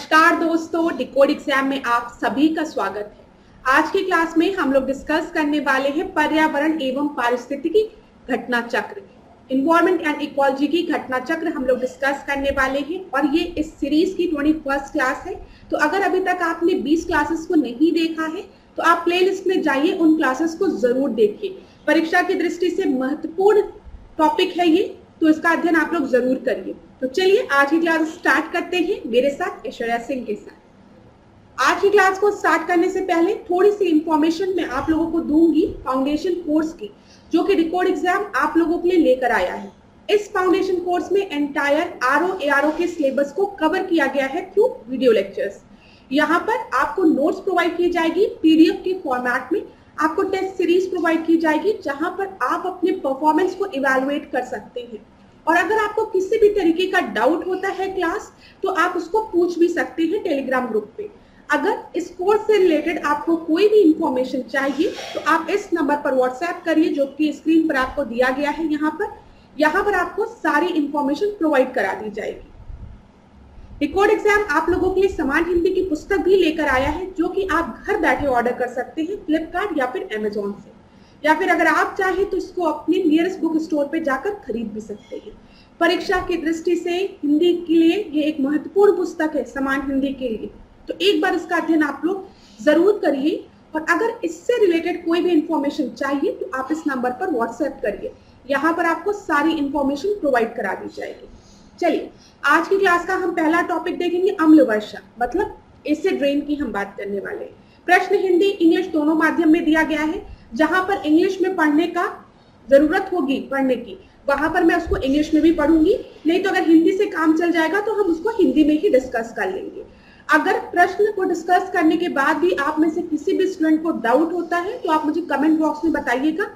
नमस्कार दोस्तों, decode exam में आप सभी का स्वागत है। आज की क्लास में हम लोग डिस्कस करने वाले हैं पर्यावरण एवं पारिस्थितिकी घटना चक्र, इन्वायरमेंट एंड इकोलॉजी की घटना चक्र हम लोग डिस्कस करने वाले हैं और ये इस सीरीज की 21st क्लास है। तो अगर अभी तक आपने 20 क्लासेस को नहीं देखा है तो आप प्लेलिस्ट में जाइए, उन क्लासेस को जरूर देखिए। परीक्षा की दृष्टि से महत्वपूर्ण टॉपिक है ये, तो इसका अध्ययन आप लोग जरूर करिए। तो चलिए आज की क्लास स्टार्ट करते हैं मेरे साथ ऐश्वर्या सिंह के साथ। आज की क्लास को स्टार्ट करने से पहले थोड़ी सी इंफॉर्मेशन मैं आप लोगों को दूंगी फाउंडेशन कोर्स की, जो कि डिकोड एग्जाम आप लोगों के लिए लेकर आया है। इस फाउंडेशन कोर्स में एंटायर आरओ के सिलेबस को कवर किया गया है थ्रू वीडियो लेक्चर्स। यहाँ पर आपको नोट्स प्रोवाइड की जाएगी पीडीएफ के फॉर्मेट में, आपको टेस्ट सीरीज प्रोवाइड की जाएगी जहां पर आप अपने परफॉर्मेंस को इवैल्यूएट कर सकते हैं। और अगर आपको किसी भी तरीके का डाउट होता है क्लास, तो आप उसको पूछ भी सकते हैं टेलीग्राम ग्रुप पे। अगर इस कोर्स से रिलेटेड आपको कोई भी इंफॉर्मेशन चाहिए तो आप इस नंबर पर व्हाट्सएप करिए, जो कि स्क्रीन पर आपको दिया गया है। यहाँ पर आपको सारी इंफॉर्मेशन प्रोवाइड करा दी जाएगी। डिकोड एग्जाम आप लोगों के लिए समान हिंदी की पुस्तक भी लेकर आया है, जो कि आप घर बैठे ऑर्डर कर सकते हैं फ्लिपकार्ट या फिर अमेजोन से, या फिर अगर आप चाहें तो इसको अपने नियरेस्ट बुक स्टोर पे जाकर खरीद भी सकते हैं। परीक्षा की दृष्टि से हिंदी के लिए ये एक महत्वपूर्ण पुस्तक है, समान हिंदी के लिए। तो एक बार इसका अध्ययन आप लोग जरूर करिए, और अगर इससे रिलेटेड कोई भी इंफॉर्मेशन चाहिए तो आप इस नंबर पर व्हाट्सएप करिए। यहाँ पर आपको सारी इंफॉर्मेशन प्रोवाइड करा दी जाएगी। चलिए आज की क्लास का हम पहला टॉपिक देखेंगे, अम्ल वर्षा, मतलब एसिड रेन की हम बात करने वाले हैं। प्रश्न हिंदी इंग्लिश दोनों माध्यम में दिया गया है। जहां पर इंग्लिश में पढ़ने का जरूरत होगी पढ़ने की, वहां पर मैं उसको इंग्लिश में भी पढ़ूंगी, नहीं तो अगर हिंदी से काम चल जाएगा तो हम उसको हिंदी में ही डिस्कस कर लेंगे। अगर प्रश्न को डिस्कस करने के बाद भी आप में से किसी भी स्टूडेंट को डाउट होता है तो आप मुझे कमेंट बॉक्स में बताइएगा।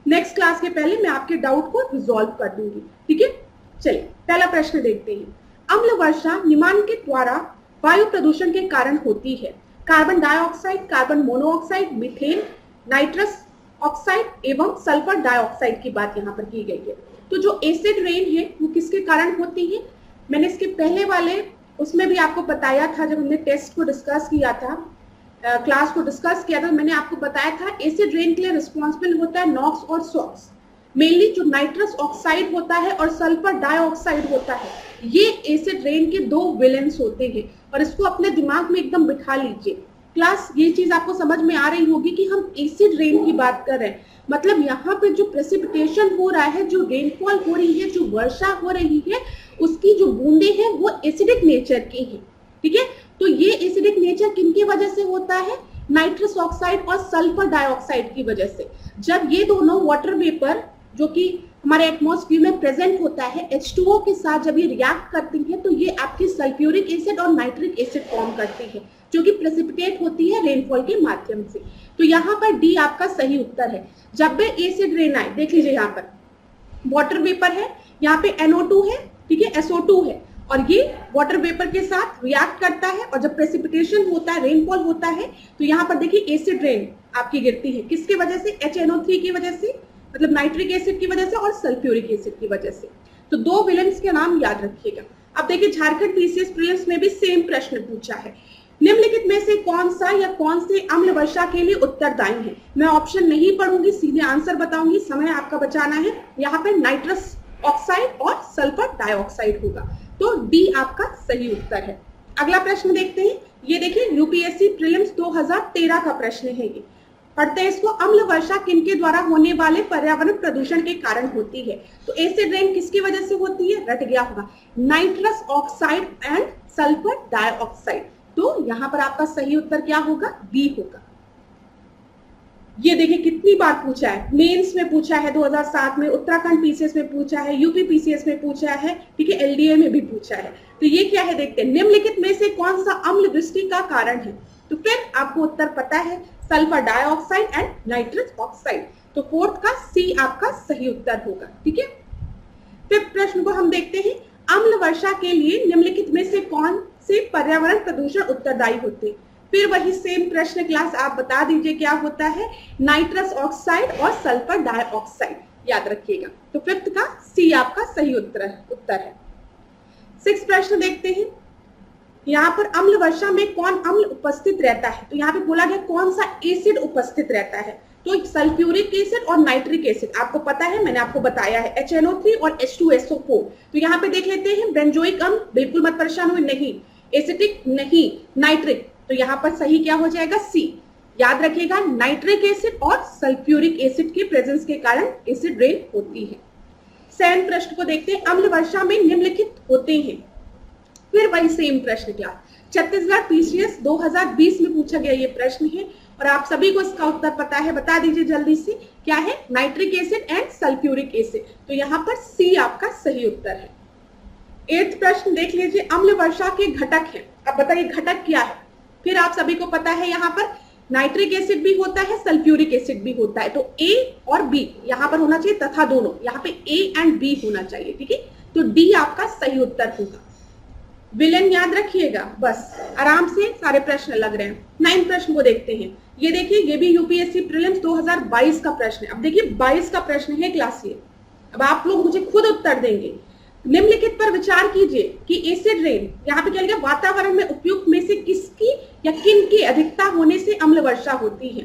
नेक्स्ट क्लास के पहले मैं आपके डाउट को रिजॉल्व कर दूंगी, ठीक है। चलिए पहला प्रश्न देखते हैं। अम्ल वर्षा निम्नलिखित द्वारा वायु प्रदूषण के कारण होती है। Carbon dioxide, carbon monoxide, methane, nitrous oxide एवं सल्फर डाइऑक्साइड की बात यहाँ पर की गई है। तो जो एसिड रेन है वो किसके कारण होती है, मैंने इसके पहले वाले उसमें भी आपको बताया था, जब हमने टेस्ट को डिस्कस किया था, क्लास को डिस्कस किया था, मैंने आपको बताया था एसिड रेन के लिए रिस्पॉन्सिबल होता है नॉक्स और सॉक्स। मेनली जो नाइट्रस ऑक्साइड होता है और सल्फर डाइऑक्साइड होता है, ये एसिड रेन के दो विलेंस होते हैं, और इसको अपने दिमाग में एकदम बिठा लीजिए। क्लास ये चीज आपको समझ में आ रही होगी कि हम एसिड रेन की बात कर रहे हैं, मतलब यहाँ पे जो प्रेसिपिटेशन हो रहा है, जो रेनफॉल हो रही है, जो वर्षा हो रही है, उसकी जो बूंदे हैं वो एसिडिक नेचर की है, ठीक है। तो ये एसिडिक नेचर किनकी वजह से होता है, नाइट्रस ऑक्साइड और सल्फर डाइऑक्साइड की वजह से। जब ये दोनों वाटर वेपर जो कि हमारे एटमॉस्फेयर में प्रेजेंट होता है H2O के साथ, जब ये रिएक्ट करती है तो ये आपकी सल्फ्यूरिक एसिड और नाइट्रिक एसिड फॉर्म करती है, जो कि प्रेसिपिटेट होती है रेनफॉल के माध्यम से। तो यहाँ पर डी आपका सही उत्तर है। जब भी एसिड रेन आए, देख लीजिए यहाँ पर वाटर वेपर है, यहाँ पे NO2 है, ठीक है, SO2 है, और ये वाटर वेपर के साथ रिएक्ट करता है, और जब प्रेसिपिटेशन होता है, रेनफॉल होता है, तो यहाँ पर देखिए एसिड रेन आपकी गिरती है। किसकी वजह से, HNO3 की वजह से, मतलब नाइट्रिक एसिड की वजह से और सल्फ्यूरिक एसिड की वजह से। तो दो विलेंस के नाम याद रखिएगा। अब देखिए झारखंड पीसीएस प्रीलिम्स में भी सेम प्रश्न पूछा है। निम्नलिखित में से कौन सा या कौन से अम्ल वर्षा के लिए उत्तरदायी है। मैं ऑप्शन नहीं पढ़ूंगी, सीधे आंसर बताऊंगी, समय आपका बचाना है। यहाँ पे नाइट्रस ऑक्साइड और सल्फर डाइऑक्साइड होगा, तो डी आपका सही उत्तर है। अगला प्रश्न देखते हैं। ये देखिए यूपीएससी प्रीलिम्स 2013 का प्रश्न है। ये पढ़ते हैं इसको। अम्ल वर्षा किनके द्वारा होने वाले पर्यावरण प्रदूषण के कारण होती है। तो एसिड रेन किसकी वजह से होती है, रट गया होगा, nitrous oxide and sulphur dioxide. तो यहाँ पर आपका सही उत्तर क्या होगा, बी होगा। ये देखिए कितनी बार पूछा है, मेंस में पूछा है 2007 में, उत्तराखंड पीसीएस में पूछा है, यूपी पीसीएस में पूछा है, ठीक है, एलडीए में भी पूछा है। तो ये क्या है देखते हैं। निम्नलिखित में से कौन सा अम्ल वृष्टि का कारण है। तो फिर आपको उत्तर पता है, sulphur dioxide and nitrous oxide. तो फोर्थ का सी आपका सही उत्तर होगा, ठीक है। फिफ्थ प्रश्न को हम देखते हैं। अम्ल वर्षा के लिए निम्नलिखित में से कौन से पर्यावरण प्रदूषण उत्तरदायी होते हैं। फिर वही सेम प्रश्न क्लास, आप बता दीजिए क्या होता है, नाइट्रस ऑक्साइड और सल्फर डाइऑक्साइड, याद रखिएगा। तो फिफ्थ का सी आपका सही उत्तर है। सिक्स प्रश्न देखते हैं। यहाँ पर अम्ल वर्षा में कौन अम्ल उपस्थित रहता है, तो यहाँ पे बोला गया कौन सा एसिड उपस्थित रहता है, तो सल्फ्यूरिक एसिड और नाइट्रिक एसिड आपको पता है, मैंने आपको बताया है HNO3 और H2SO4। तो यहाँ पे देख लेते हैं बेंजोइक अम्ल, बिल्कुल मत परेशान हुए, नहीं, एसिटिक नहीं, नाइट्रिक, तो यहाँ पर सही क्या हो जाएगा, सी। याद रखिएगा नाइट्रिक एसिड और सल्फ्यूरिक एसिड के प्रेजेंस के कारण एसिड रेन होती है। 7 प्रश्न को देखते हैं, अम्ल वर्षा में निम्नलिखित होते हैं। फिर वही सेम प्रश्न क्लास छत्तीसगढ़ पीसीएस 2020 में पूछा गया ये प्रश्न है और आप सभी को इसका उत्तर पता है, बता दीजिए जल्दी से, क्या है, nitric acid and sulphuric acid, तो यहाँ पर सी आपका सही उत्तर है। 8th प्रश्न देख लीजिए, अम्ल वर्षा के घटक है, अब बताइए घटक क्या है। फिर आप सभी को पता है यहाँ पर नाइट्रिक एसिड भी होता है, सल्फ्यूरिक एसिड भी होता है, तो ए और बी यहाँ पर होना चाहिए, तथा दोनों, यहाँ पे ए एंड बी होना चाहिए, ठीक है, तो डी आपका सही उत्तर होगा। विलेन याद रखिएगा, बस आराम से सारे प्रश्न लग रहे हैं। 9 प्रश्न को देखते हैं, ये देखिए ये भी यूपीएससी प्रीलिम्स 2022 का प्रश्न है। अब देखिए 22 का प्रश्न है क्लास ये, अब आप लोग मुझे खुद उत्तर देंगे। निम्नलिखित पर विचार कीजिए कि एसिड रेन, यहाँ पे क्या लिखा, वातावरण में उपयुक्त में से किसकी या किन की अधिकता होने से अम्ल वर्षा होती है।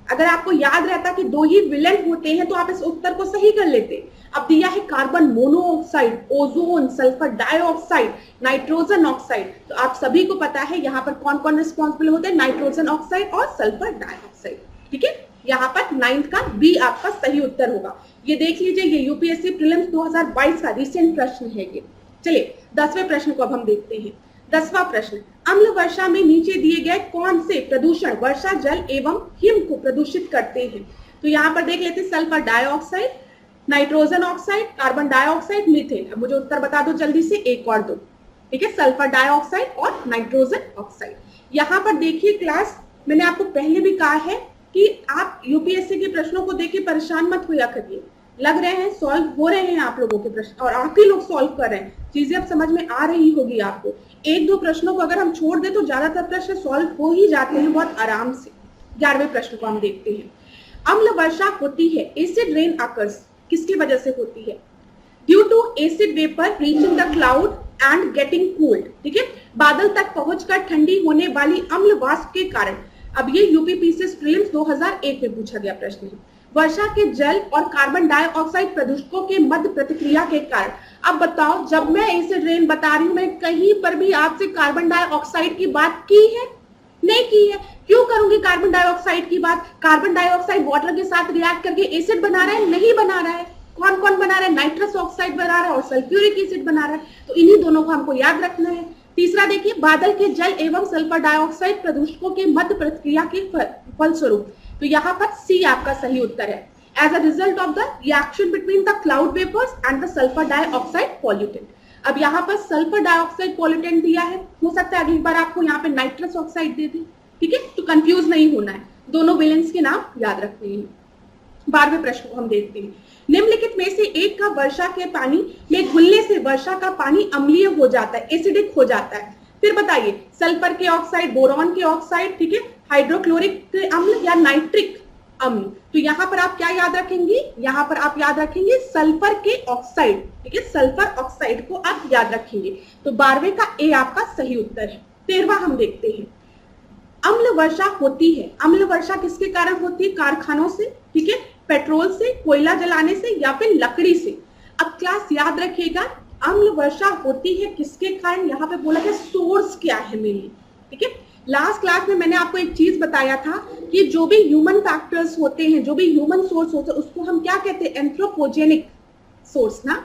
अगर आपको याद रहता कि 2 ही विलेन होते हैं तो आप इस उत्तर को सही कर लेते। अब दिया है carbon monoxide, ozone, sulphur dioxide, nitrogen oxide, तो आप सभी को पता है यहाँ पर कौन कौन रिस्पॉन्सिबल होते हैं, नाइट्रोजन ऑक्साइड और सल्फर डाइऑक्साइड, ठीक है। यहाँ पर 9th का बी आपका सही उत्तर होगा। ये देख लीजिए, ये यूपीएससी प्रीलिम्स 2022 का रिसेंट प्रश्न है ये। चलिए 10वें प्रश्न को अब हम देखते हैं। 10वां प्रश्न, अम्ल वर्षा में नीचे दिए गए कौन से प्रदूषण वर्षा जल एवं हिम को प्रदूषित करते हैं। तो यहाँ पर देख लेते हैं sulphur dioxide, nitrogen oxide, carbon dioxide, methane. अब मुझे उत्तर बता दो जल्दी से, एक और दो, ठीक है, सल्फर डाइऑक्साइड और नाइट्रोजन ऑक्साइड। यहाँ पर देखिए क्लास, मैंने आपको पहले भी कहा है कि आप यूपीएससी के प्रश्नों को देखिए परेशान मत हुआ करिए, लग रहे हैं सॉल्व हो रहे हैं आप लोगों के प्रश्न और आप ही लोग सॉल्व कर रहे हैं, चीजें अब समझ में आ रही होगी आपको। 1-2 प्रश्नों को अगर हम छोड़ दें तो ज्यादातर प्रश्न सॉल्व हो ही जाते हैं बहुत आराम से। 11वें प्रश्न को हम देखते हैं, अम्ल वर्षा होती है, एसिड रेन अकर्स, किसकी वजह से होती है, due to acid vapour reaching the cloud and getting cooled, ठीक है, बादल तक पहुंचकर ठंडी होने वाली अम्ल वाष्प के कारण। अब ये यूपी पीसीएस प्रीलिम्स 2001 में पूछा गया प्रश्न है। वर्षा के जल और कार्बन डाइऑक्साइड प्रदूषकों के मध्य प्रतिक्रिया के कारण। अब बताओ, जब मैं एसिड रेन बता रही हूं, मैं कहीं पर भी आपसे कार्बन डाइऑक्साइड की बात की है, नहीं की है। क्यों करूंगी कार्बन डाइऑक्साइड की बात, कार्बन डाइऑक्साइड वाटर के साथ रिएक्ट करके एसिड बना रहा है, नहीं बना रहा है। कौन कौन बना रहा है, नाइट्रस ऑक्साइड बना रहा है और सल्फ्यूरिक एसिड बना रहा है, तो इन्हीं दोनों को हमको याद रखना है। तीसरा देखिए, बादल के जल एवं सल्फर डाइऑक्साइड प्रदूषकों के मध्य प्रतिक्रिया के फलस्वरूप, तो यहाँ पर सी आपका सही उत्तर है। As a result of the reaction between the cloud vapours and the sulphur dioxide pollutant. अब यहाँ पर सल्फर डाइऑक्साइड पॉल्यूटेंट दिया है, हो सकता है अगली बार आपको यहाँ पे नाइट्रस ऑक्साइड दे दी, ठीक है, तो कंफ्यूज नहीं होना है, दोनों विलेंस के नाम याद रखने हैं। 12वें प्रश्न को हम देखते हैं, निम्नलिखित में से एक का वर्षा के पानी में घुलने से वर्षा का पानी अम्लीय हो जाता है, एसिडिक हो जाता है। फिर बताइए, सल्फर के ऑक्साइड, बोरॉन के ऑक्साइड, ठीक है, हाइड्रोक्लोरिक अम्ल या नाइट्रिक अम्ल। तो यहाँ पर आप क्या याद रखेंगे, यहाँ पर आप याद रखेंगे सल्फर के ऑक्साइड, ठीक है, सल्फर ऑक्साइड को आप याद रखेंगे। तो 12वें का ए आपका सही उत्तर है। 13वां हम देखते हैं, अम्ल वर्षा होती है, अम्ल वर्षा किसके कारण होती है, कारखानों से, ठीक है, पेट्रोल से, कोयला जलाने से या फिर लकड़ी से। अब क्लास याद रखिएगा, अम्ल वर्षा होती है किसके कारण, यहाँ पे बोला है सोर्स क्या है मेनली, ठीक है। लास्ट क्लास में मैंने आपको एक चीज बताया था कि जो भी ह्यूमन फैक्टर्स होते हैं, जो भी ह्यूमन सोर्स होते हैं, उसको हम क्या कहते हैं, एंथ्रोपोजेनिक सोर्स ना,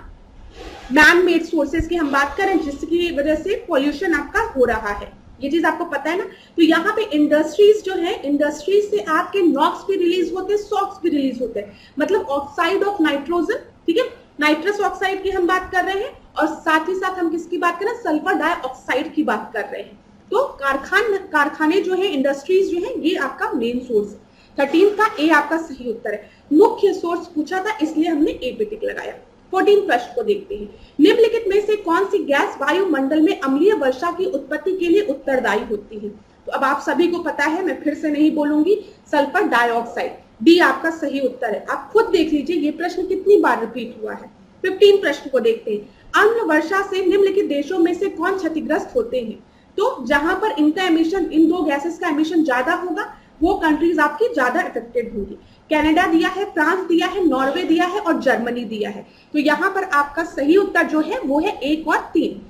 मैन मेड सोर्सेस की हम बात करें जिसकी वजह से पॉल्यूशन आपका हो रहा है, ये चीज आपको पता है ना। तो यहाँ पे इंडस्ट्रीज जो है, इंडस्ट्रीज से आपके नॉक्स भी रिलीज होते हैं, सॉक्स भी रिलीज होते हैं, मतलब ऑक्साइड ऑफ नाइट्रोजन, ठीक है, नाइट्रस ऑक्साइड की हम बात कर रहे हैं और साथ ही साथ हम किसकी बात कर रहे हैं, सल्फर डाइऑक्साइड की बात कर रहे हैं। तो कारखाने जो है, इंडस्ट्रीज जो है, ये आपका मेन सोर्स है। 13 का ए आपका सही उत्तर है। मुख्य सोर्स पूछा था इसलिए हमने ए पे टिक लगाया। 14 प्रश्न को देखते हैं, निम्नलिखित में से कौन सी गैस वायुमंडल में अम्लीय वर्षा की उत्पत्ति के लिए उत्तरदायी होती है। तो अब आप सभी को पता है, मैं फिर से नहीं बोलूंगी, सल्फर डाइऑक्साइड, डी आपका सही उत्तर है। आप खुद देख लीजिए ये प्रश्न कितनी बार रिपीट हुआ है। 15 प्रश्न को देखते हैं, अम्ल वर्षा से निम्नलिखित देशों में से कौन क्षतिग्रस्त होते हैं। तो जहां पर इनका एमिशन, इन दो गैसेस का एमिशन ज्यादा होगा, वो कंट्रीज आपकी ज्यादा इफेक्टेड होंगी। कनाडा दिया है, फ्रांस दिया है, नॉर्वे दिया है और जर्मनी दिया है। तो यहाँ पर आपका सही उत्तर जो है वो है 1 और 3।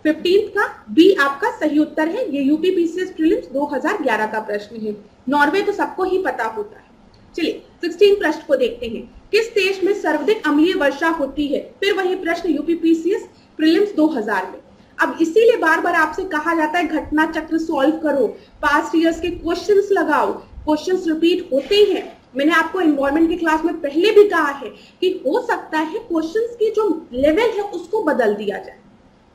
15 का बी आपका सही उत्तर है। ये यूपीपीसीएस प्रीलिम्स 2011 का प्रश्न है। नॉर्वे तो सबको ही पता होता है। चलिए 16 प्रश्न को देखते हैं। किस देश में सर्वाधिक अम्लीय वर्षा होती है? फिर वही प्रश्न यूपीपीसीएस प्रीलिम्स 2000 में। अब इसीलिए बार बार आपसे कहा जाता है घटना चक्र सॉल्व करो, पास्ट ईयर्स के क्वेश्चंस लगाओ। क्वेश्चंस रिपीट होते हैं। मैंने आपको एनवायरमेंट की क्लास में पहले भी कहा है कि हो सकता है क्वेश्चंस की जो लेवल है उसको बदल दिया जाए,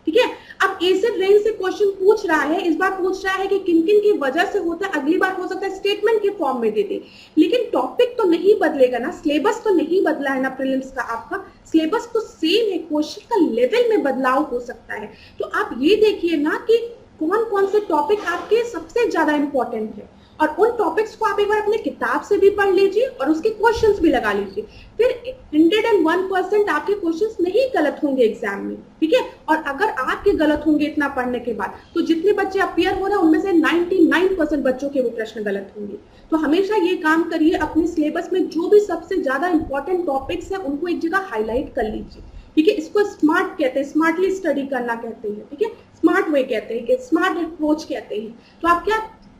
ठीक है। अब एसिड रेन से क्वेश्चन पूछ रहा है, इस बार पूछ रहा है कि किन किन की वजह से होता है, अगली बार हो सकता है स्टेटमेंट के फॉर्म में दे दे, लेकिन टॉपिक तो नहीं बदलेगा ना, सिलेबस तो नहीं बदला है ना प्रीलिम्स का, आपका सिलेबस तो सेम है, क्वेश्चन का लेवल में बदलाव हो सकता है। तो आप ये देखिए ना कि कौन कौन से टॉपिक आपके सबसे ज्यादा इंपॉर्टेंट है, और उन टॉपिक्स को आप एक बार अपने किताब से भी पढ़ लीजिए और उसके क्वेश्चंस भी लगा लीजिए। फिर 101% आपके क्वेश्चंस नहीं गलत होंगे एग्जाम में, ठीक है। और अगर आपके गलत होंगे इतना पढ़ने के बाद, तो जितने बच्चे अपियर हो रहे हैं उनमें से 99% बच्चों के वो प्रश्न गलत होंगे। तो हमेशा ये काम करिए, अपने सिलेबस में जो भी सबसे ज्यादा इंपॉर्टेंट टॉपिक्स है उनको एक जगह हाईलाइट कर लीजिए, ठीक है। इसको स्मार्ट कहते हैं, स्मार्टली स्टडी करना कहते हैं, ठीक है। स्मार्ट वे कहते हैं, स्मार्ट अप्रोच कहते हैं। तो आप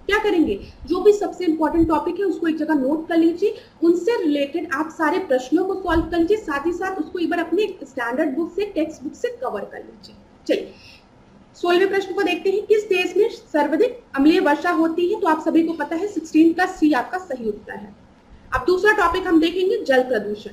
क्या करेंगे, जो भी सबसे इंपॉर्टेंट टॉपिक है उसको एक जगह नोट कर लीजिए, उनसे रिलेटेड आप सारे प्रश्नों को सॉल्व कर लीजिए, साथ ही साथ उसको एक बार अपने स्टैंडर्ड बुक से, टेक्स्ट बुक से कवर कर लीजिए। चलिए 16वें प्रश्न को देखते हैं। किस देश में सर्वाधिक अम्लीय वर्षा होती है? तो आप सभी को पता है 16 का सी आपका सही उत्तर है। अब दूसरा टॉपिक हम देखेंगे जल प्रदूषण।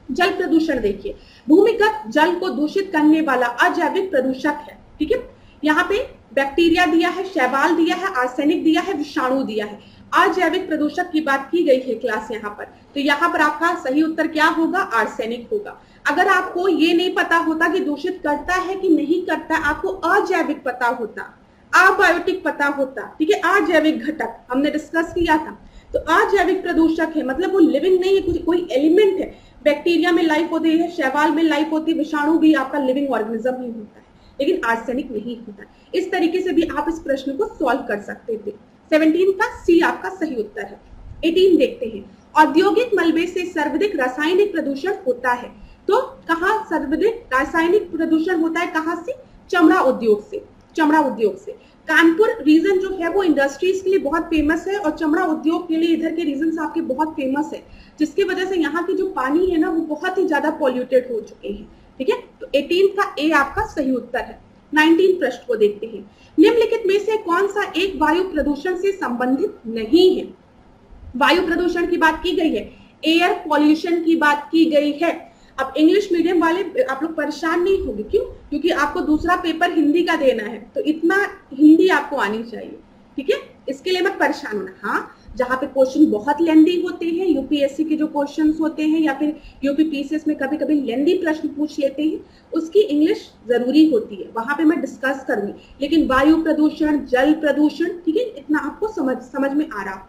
जल प्रदूषण देखिए, भूमिगत जल को दूषित करने वाला अजैविक प्रदूषक है, ठीक है। यहाँ पे बैक्टीरिया दिया है, शैवाल दिया है, आर्सेनिक दिया है, विषाणु दिया है। अजैविक प्रदूषक की बात की गई है क्लास यहाँ पर, तो यहाँ पर आपका सही उत्तर क्या होगा? आर्सेनिक होगा। अगर आपको ये नहीं पता होता कि दूषित करता है कि नहीं करता, आपको अजैविक पता होता, अबायोटिक पता होता, ठीक है, अजैविक घटक हमने डिस्कस किया था। तो अजैविक प्रदूषक है मतलब वो लिविंग नहीं है, कोई एलिमेंट है। बैक्टीरिया में लाइफ होती है, शैवाल में लाइफ होती है, विषाणु भी आपका लिविंग ऑर्गेनिज्म ही होता है, लेकिन आर्सेनिक नहीं होता। इस तरीके से भी आप इस प्रश्न को सॉल्व कर सकते थे। 17 का सी आपका सही उत्तर है। 18 देखते हैं। औद्योगिक मलबे से सर्वाधिक रासायनिक प्रदूषण होता है। तो कहाँ सर्वाधिक रासायनिक प्रदूषण होता है? कहाँ से? चमड़ा उद्योग से। चमड़ा उद्योग से कानपुर रीजन जो है वो इंडस्ट्रीज के लिए बहुत फेमस है, और चमड़ा उद्योग के लिए इधर के रीजन आपके बहुत फेमस है, जिसकी वजह से यहाँ की जो पानी है ना वो बहुत ही ज्यादा पॉल्यूटेड हो चुके हैं, ठीक है। तो 18 का ए आपका सही उत्तर है। 19 प्रश्न को देखते हैं। निम्नलिखित में से कौन सा एक वायु प्रदूषण से संबंधित नहीं है? वायु प्रदूषण की बात की गई है, एयर पॉल्यूशन की बात की गई है। अब इंग्लिश मीडियम वाले आप लोग परेशान नहीं होंगे, क्यों? क्योंकि आपको दूसरा पेपर हिंदी का देना है, तो इतना हिंदी आपको आनी चाहिए, ठीक है। इसके लिए मत परेशान होना। हाँ, जहाँ पे क्वेश्चन बहुत लेंदी होते हैं, यूपीएससी के जो क्वेश्चंस होते हैं या फिर यूपीपीसीएस में कभी कभी लेंदी प्रश्न पूछ लेते हैं, उसकी इंग्लिश जरूरी होती है, वहां पे मैं डिस्कस करूंगी। लेकिन वायु प्रदूषण, जल प्रदूषण, ठीक है, इतना आपको समझ में आ रहा होगा।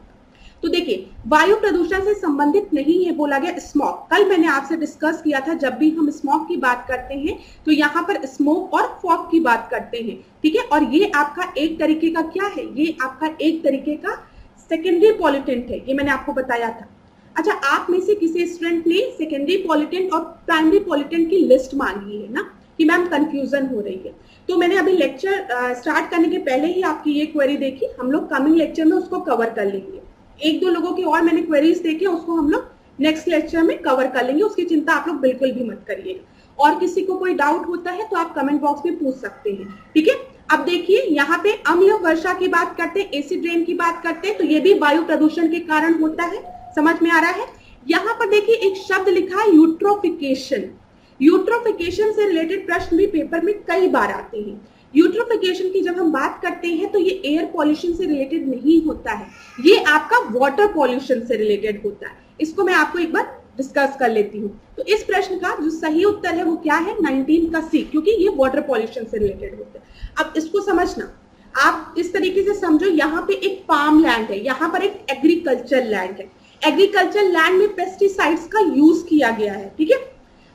तो देखिए, वायु प्रदूषण से संबंधित नहीं है बोला गया स्मॉग। कल मैंने आपसे डिस्कस किया था, जब भी हम स्मॉग की बात करते हैं तो यहाँ पर स्मोक और फॉग की बात करते हैं, ठीक है। और ये आपका एक तरीके का क्या है? ये आपका एक तरीके का सेकेंडरी पॉल्यूटेंट है, ये मैंने आपको बताया था। अच्छा, आप में से किसी स्टूडेंट ने सेकेंडरी पॉल्यूटेंट और प्राइमरी पॉल्यूटेंट की लिस्ट मांगी है ना, कि मैम कंफ्यूजन हो रही है। तो मैंने अभी लेक्चर स्टार्ट करने के पहले ही आपकी ये क्वेरी देखी, हम लोग कमिंग लेक्चर में उसको कवर कर लेंगे। एक दो लोगों की और मैंने क्वेरीज देखे, उसको हम लोग नेक्स्ट लेक्चर में कवर कर लेंगे, उसकी चिंता आप लोग बिल्कुल भी मत करिएगा। और किसी को कोई डाउट होता है तो आप कमेंट बॉक्स में पूछ सकते हैं, ठीक है। अब देखिए, यहाँ पे अम्ल वर्षा की बात करते हैं, एसिड रेन की बात करते हैं, तो ये भी वायु प्रदूषण के कारण होता है, समझ में आ रहा है। यहाँ पर देखिए एक शब्द लिखा है यूट्रोफिकेशन। यूट्रोफिकेशन से रिलेटेड प्रश्न भी पेपर में कई बार आते हैं। यूट्रोफिकेशन की जब हम बात करते हैं तो ये एयर पॉल्यूशन से रिलेटेड नहीं होता है, ये आपका वाटर पॉल्यूशन से रिलेटेड होता है। इसको मैं आपको एक बार डिस्कस कर लेती हूँ। तो इस प्रश्न का जो सही उत्तर है वो क्या है? 19 का सी, क्योंकि ये वाटर पॉल्यूशन से रिलेटेड होता है। अब इसको समझना, आप इस तरीके से समझो, यहाँ पे एक फार्म लैंड है, यहाँ पर एक एग्रीकल्चर लैंड है। एग्रीकल्चर लैंड में पेस्टिसाइड्स का यूज किया गया है, ठीक है।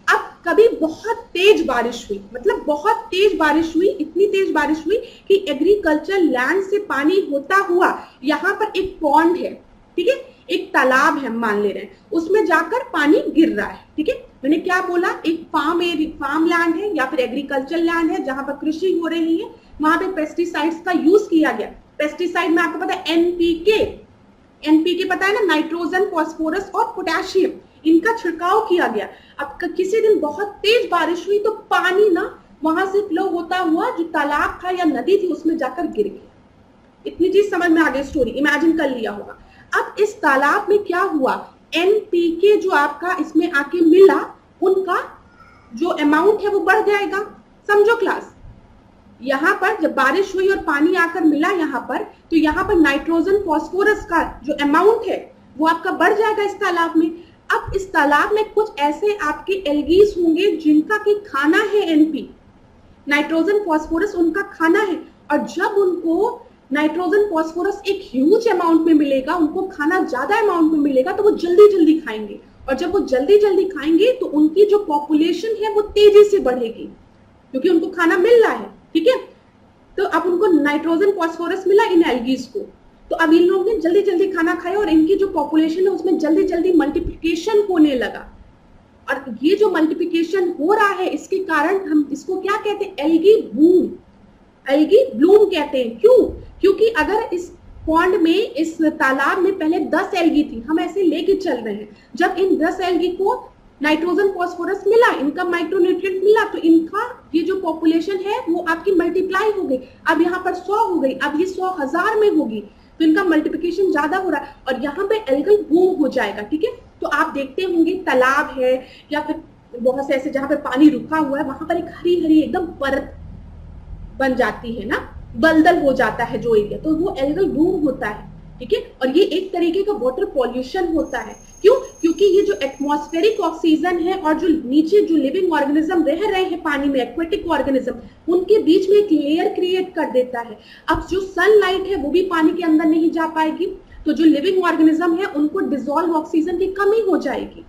अब कभी बहुत तेज बारिश हुई, मतलब बहुत तेज बारिश हुई, इतनी तेज बारिश हुई कि एग्रीकल्चर लैंड से पानी होता हुआ यहाँ पर एक पॉन्ड है, ठीक है, एक तालाब है, मान ले रहे हैं, उसमें जाकर पानी गिर रहा है, ठीक है। मैंने क्या बोला, एक फार्म लैंड है या फिर एग्रीकल्चर लैंड है जहां पर कृषि हो रही है, वहां पे पेस्टिसाइड्स का यूज किया गया। पेस्टिसाइड में आपको पता है एनपीके पता है ना, नाइट्रोजन, फास्फोरस और पोटेशियम, इनका छिड़काव किया गया। अब किसी दिन बहुत तेज बारिश हुई तो पानी ना वहां से फ्लो होता हुआ जो तालाब था या नदी थी उसमें जाकर गिर गया। इतनी चीज समझ में आ गई, स्टोरी इमेजिन कर लिया होगा। अब इस तालाब में क्या हुआ, एनपीके जो आपका इसमें आके मिला, उनका जो अमाउंट है वो बढ़ जाएगा। समझो क्लास, यहाँ पर जब बारिश हुई और पानी आकर मिला यहाँ पर, तो यहाँ पर नाइट्रोजन फास्फोरस का जो अमाउंट है वो आपका बढ़ जाएगा इस तालाब में। अब इस तालाब में कुछ ऐसे आपके एल्गीज होंगे जिनका की खाना है एनपी, नाइट्रोजन फास्फोरस उनका खाना है, और जब उनको नाइट्रोजन फास्फोरस एक ह्यूज अमाउंट में मिलेगा, उनको खाना ज्यादा अमाउंट में मिलेगा, तो वो जल्दी जल्दी खाएंगे, और जब वो जल्दी जल्दी खाएंगे तो उनकी जो पॉपुलेशन है वो तेजी से बढ़ेगी क्योंकि उनको खाना मिल रहा है, ठीक है। तो अब उनको नाइट्रोजन फास्फोरस मिला इन एल्गीज को, तो अब इन लोगों ने जल्दी जल्दी खाना खाया और इनकी जो पॉपुलेशन है उसमें जल्दी जल्दी मल्टीप्लिकेशन होने लगा। और ये जो मल्टीप्लिकेशन हो रहा है इसके कारण हम इसको क्या कहते हैं, एल्गी बूम, एल्गी ब्लूम कहते हैं। क्यों? क्योंकि अगर इस पॉन्ड में, इस तालाब में पहले 10 एल्गी थी, हम ऐसे लेके चल रहे हैं, जब इन 10 एल्गी को नाइट्रोजन फास्फोरस मिला, इनका माइक्रोन्यूट्रिएंट मिला, तो इनका ये जो पॉपुलेशन है वो आपकी मल्टीप्लाई हो गई। अब यहाँ पर 100 हो गई, अब ये 100,000 में होगी, तो इनका मल्टीप्लिकेशन ज्यादा हो रहा है और यहाँ पे एल्गल बूम हो जाएगा, ठीक है। तो आप देखते होंगे तालाब है या फिर बहुत से ऐसे जहां पे पानी रुका हुआ है, वहां पर एक हरी हरी एकदम परत बन जाती है ना, दलदल हो जाता है जो एरिया, तो वो एल्गल बूम होता है, ठीक है। और ये एक तरीके का वाटर पॉल्यूशन होता है। क्यों? क्योंकि ये जो एटमॉस्फेरिक ऑक्सीजन है और जो नीचे जो लिविंग ऑर्गेनिज्म रह रहे हैं पानी में, एक्वेटिक ऑर्गेनिज्म, उनके बीच में एक लेयर क्रिएट कर देता है। अब जो सनलाइट है वो भी पानी के अंदर नहीं जा पाएगी, तो जो लिविंग ऑर्गेनिज्म है उनको डिसॉल्व ऑक्सीजन की कमी हो जाएगी।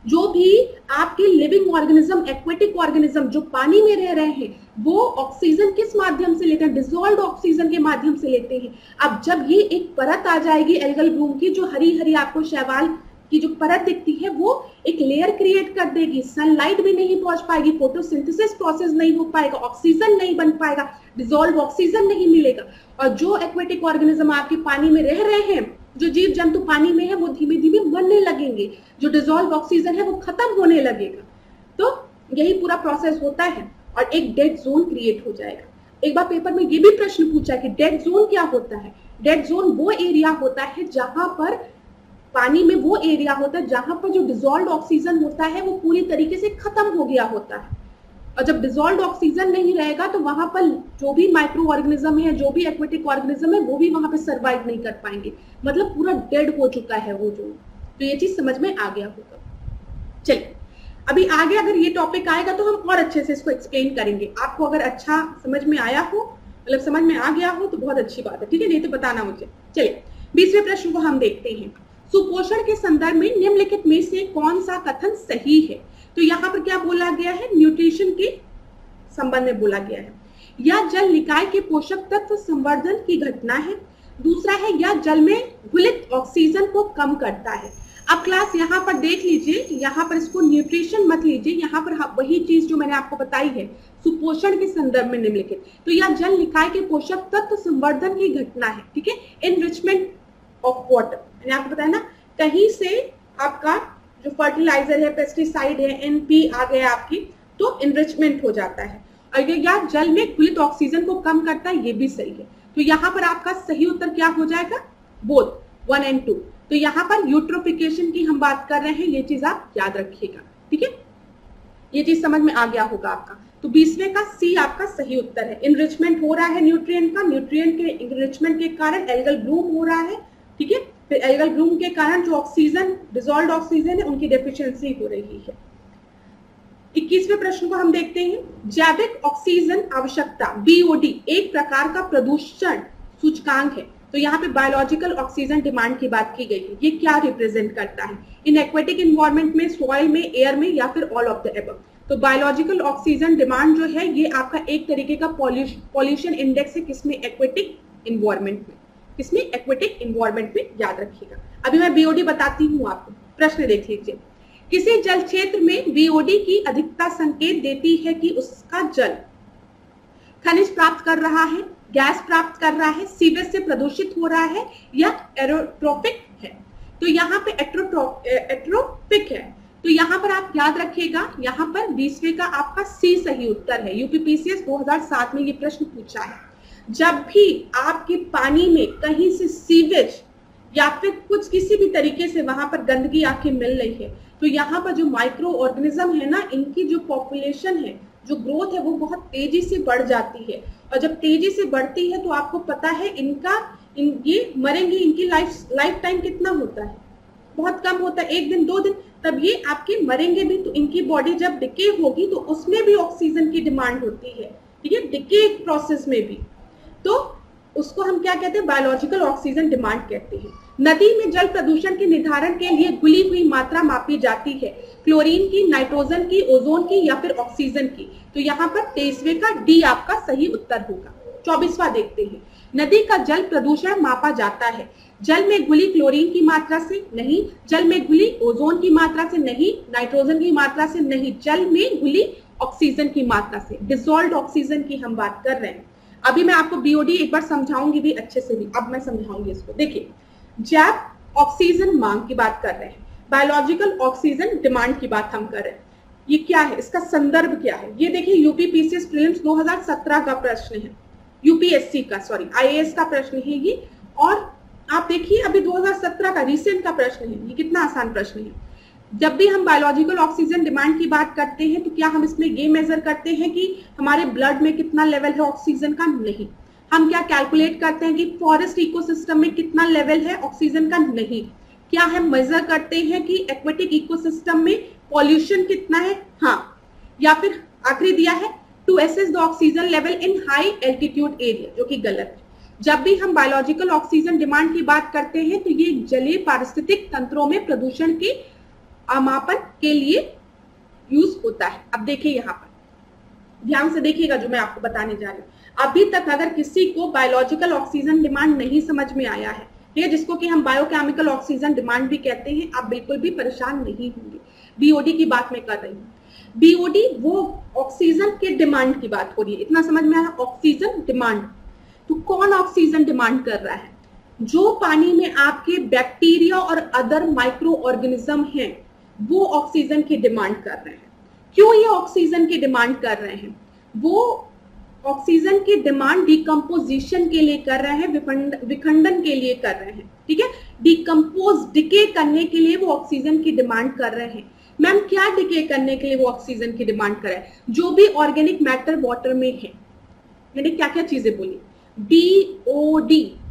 जो भी आपके लिविंग ऑर्गेनिज्म, एक्वेटिक ऑर्गेनिज्म जो पानी में रह रहे हैं, वो ऑक्सीजन किस माध्यम से लेते हैं, डिसॉल्व ऑक्सीजन के माध्यम से लेते हैं। अब जब ये एक परत आ जाएगी एल्गल ब्लूम की, जो हरी हरी आपको शैवाल की जो परत दिखती है, वो एक लेयर क्रिएट कर देगी, सनलाइट भी नहीं पहुंच पाएगी, फोटोसिंथेसिस प्रोसेस नहीं हो पाएगा, ऑक्सीजन नहीं बन पाएगा, डिसॉल्व ऑक्सीजन नहीं मिलेगा, और जो एक्वेटिक ऑर्गेनिज्म आपके पानी में रह रहे हैं, जो जीव जंतु पानी में है, वो धीमे धीमे मरने लगेंगे, जो डिसॉल्व ऑक्सीजन है वो खत्म होने लगेगा। तो यही पूरा प्रोसेस होता है और एक डेड जोन क्रिएट हो जाएगा। एक बार पेपर में ये भी प्रश्न पूछा कि डेड जोन क्या होता है। डेड जोन वो एरिया होता है जहां पर पानी में, वो एरिया होता है जहां पर जो डिसॉल्व ऑक्सीजन होता है वो पूरी तरीके से खत्म हो गया होता है, और जब डिसॉल्व ऑक्सीजन नहीं रहेगा तो वहां पर जो भी माइक्रो ऑर्गेनिज्म है, जो भी एक्वेटिक ऑर्गेनिज्म है, वो भी वहां पे सर्वाइव नहीं कर पाएंगे, मतलब पूरा डेड हो चुका है वो जोन। तो ये चीज समझ में आ गया होगा। चलिए अभी आगे अगर ये टॉपिक आएगा तो हम और अच्छे से इसको एक्सप्लेन करेंगे। आपको अगर अच्छा समझ में आया हो, मतलब समझ में आ गया हो, तो बहुत अच्छी बात है, ठीक है, नहीं तो बताना मुझे। चलिए 20वें प्रश्न को हम देखते हैं। सुपोषण के संदर्भ में निम्नलिखित में से कौन सा कथन सही है? तो यहाँ पर क्या बोला गया है, न्यूट्रिशन के संबंध में बोला गया है। या जल निकाय के पोषक तत्व संवर्धन की घटना है। दूसरा है या जल में घुलित ऑक्सीजन को कम करता है। अब क्लास यहाँ पर देख लीजिए, यहाँ पर इसको न्यूट्रिशन मत लीजिए, यहाँ पर वही चीज जो मैंने आपको बताई है, सुपोषण के संदर्भ में निम्नलिखित। तो या जल निकाय के पोषक तत्व संवर्धन की घटना है, ठीक है, इनरिचमेंट ऑफ वाटर। मैंने आपको बताया ना, कहीं से आपका जो फर्टिलाइजर है, पेस्टिसाइड है, एनपी आ गया आपकी, तो इनरिचमेंट हो जाता है। और या जल में घुलित ऑक्सीजन को कम करता है, ये भी सही है। तो यहाँ पर आपका सही उत्तर क्या हो जाएगा, बोथ 1 और 2। तो यहाँ पर यूट्रोफिकेशन की हम बात कर रहे हैं, ये चीज आप याद रखिएगा, ठीक है, ये चीज समझ में आ गया होगा आपका। तो 20वें का सी आपका सही उत्तर है। इनरिचमेंट हो रहा है न्यूट्रिएंट का, न्यूट्रिएंट के इनरिचमेंट के कारण एल्गल ब्लूम हो रहा है, ठीक है। फिर एल्गल ब्लूम के कारण जो ऑक्सीजन, डिसॉल्व्ड ऑक्सीजन है, उनकी डेफिशिएंसी हो रही है। 21वें प्रश्न को हम देखते हैं। जैविक ऑक्सीजन आवश्यकता बीओडी एक प्रकार का प्रदूषण सूचकांक है। तो यहाँ पे बायोलॉजिकल ऑक्सीजन डिमांड की बात की गई है। ये क्या रिप्रेजेंट करता है, इन एक्वेटिक इन्वायरमेंट में, सॉइल में, एयर में, या फिर ऑल ऑफ द एबव। तो बायोलॉजिकल ऑक्सीजन डिमांड जो है ये आपका एक तरीके का पॉल्यूशन इंडेक्स है, किसमें? एक्वेटिक इन्वायरमेंट में। किसमें? एक्वेटिक इन्वायरमेंट में, याद रखिएगा। अभी मैं बीओडी बताती हूँ आपको, प्रश्न देख लीजिए। किसी जल क्षेत्र में बीओडी की अधिकता संकेत देती है कि उसका जल खनिज प्राप्त कर रहा है, गैस प्राप्त कर रहा है, सीवेज से प्रदूषित हो रहा है या एरोट्रोपिक है। तो यहाँ पे एट्रोपिक है, तो यहाँ पर आप याद रखिएगा, यहाँ पर 20वें का आपका सी सही उत्तर है। यूपीपीसीएस 2007 में ये प्रश्न पूछा है। जब भी आपके पानी में कहीं से सीवेज या फिर कुछ किसी भी तरीके से वहां पर गंदगी आके मिल रही है, तो यहाँ पर जो माइक्रो ऑर्गेनिज्म है ना, इनकी जो पॉपुलेशन है, जो ग्रोथ है, वो बहुत तेजी से बढ़ जाती है। और जब तेजी से बढ़ती है तो आपको पता है ये मरेंगे, इनकी लाइफ टाइम कितना होता है? बहुत कम होता है, 1 दिन 2 दिन, तब ये आपके मरेंगे भी। तो इनकी बॉडी जब डिके होगी तो उसमें भी ऑक्सीजन की डिमांड होती है, ठीक है, डिके प्रोसेस में भी। तो उसको हम क्या कहते हैं? बायोलॉजिकल ऑक्सीजन डिमांड कहते हैं। नदी में जल प्रदूषण के निर्धारण के लिए घुली हुई मात्रा मापी जाती है, क्लोरीन की, नाइट्रोजन की, ओजोन की या फिर ऑक्सीजन की। तो यहाँ पर 23वें का डी आपका सही उत्तर होगा। 24वां देखते हैं। नदी का जल प्रदूषण मापा जाता है, जल में घुली क्लोरीन की मात्रा से नहीं, जल में घुली ओजोन की मात्रा से नहीं, नाइट्रोजन की मात्रा से नहीं, जल में घुली ऑक्सीजन की मात्रा से, डिसॉल्व्ड ऑक्सीजन की हम बात कर रहे हैं। अभी मैं आपको बीओडी एक बार समझाऊंगी भी अच्छे से भी, अब मैं समझाऊंगी इसको। देखिए, जब ऑक्सीजन मांग की बात कर रहे हैं, बायोलॉजिकल ऑक्सीजन डिमांड की बात हम कर रहे हैं, ये क्या है, इसका संदर्भ क्या है? ये देखिए, यूपीपीसीएस प्रीलिम्स 2017 का प्रश्न है, यूपीएससी का, सॉरी आईएएस का प्रश्न है ये। और आप देखिए, अभी 2017 का रिसेंट का प्रश्न है, ये कितना आसान प्रश्न है। जब भी हम बायोलॉजिकल ऑक्सीजन डिमांड की बात करते हैं तो क्या हम इसमें ये मेजर करते हैं कि हमारे ब्लड में कितना लेवल है ऑक्सीजन का? नहीं। हम क्या कैलकुलेट करते हैं कि फॉरेस्ट इकोसिस्टम में कितना लेवल है ऑक्सीजन का? नहीं। क्या हम मेजर करते हैं कि एक्वेटिक इकोसिस्टम में पॉल्यूशन कितना है? हाँ। या फिर आखिरी दिया है to assess the oxygen level in high altitude area, जो कि गलत है। जब भी हम बायोलॉजिकल ऑक्सीजन डिमांड की बात करते हैं तो ये जलीय पारिस्थितिक तंत्रों में प्रदूषण के मापन के लिए यूज होता है। अब देखिए, यहाँ पर ध्यान से देखिएगा जो मैं आपको बताने जा रही हूँ। अभी तक अगर किसी को बायोलॉजिकल ऑक्सीजन डिमांड नहीं समझ में आया है, ठीक है, जिसको कि हम बायोकेमिकल ऑक्सीजन डिमांड भी कहते हैं, आप बिल्कुल भी परेशान नहीं होंगे। बीओडी की बात मैं कर रही हूँ। बीओडी वो ऑक्सीजन के डिमांड की बात हो रही है, इतना समझ में आया? Oxygen demand. तो कौन ऑक्सीजन डिमांड कर रहा है? जो पानी में आपके बैक्टीरिया और अदर माइक्रो ऑर्गेनिज्म हैं, वो ऑक्सीजन की डिमांड कर रहे हैं। क्यों ये ऑक्सीजन की डिमांड कर रहे हैं? वो ऑक्सीजन की डिमांड डिकम्पोजिशन के लिए कर रहे हैं, विखंडन के लिए कर रहे हैं, ठीक है, डिके करने के लिए वो ऑक्सीजन की डिमांड कर रहे हैं। मैम, क्या डिके करने के लिए वो ऑक्सीजन की डिमांड कर रहे हैं? जो भी ऑर्गेनिक मैटर वाटर में है, मैंने क्या क्या चीजें बोली?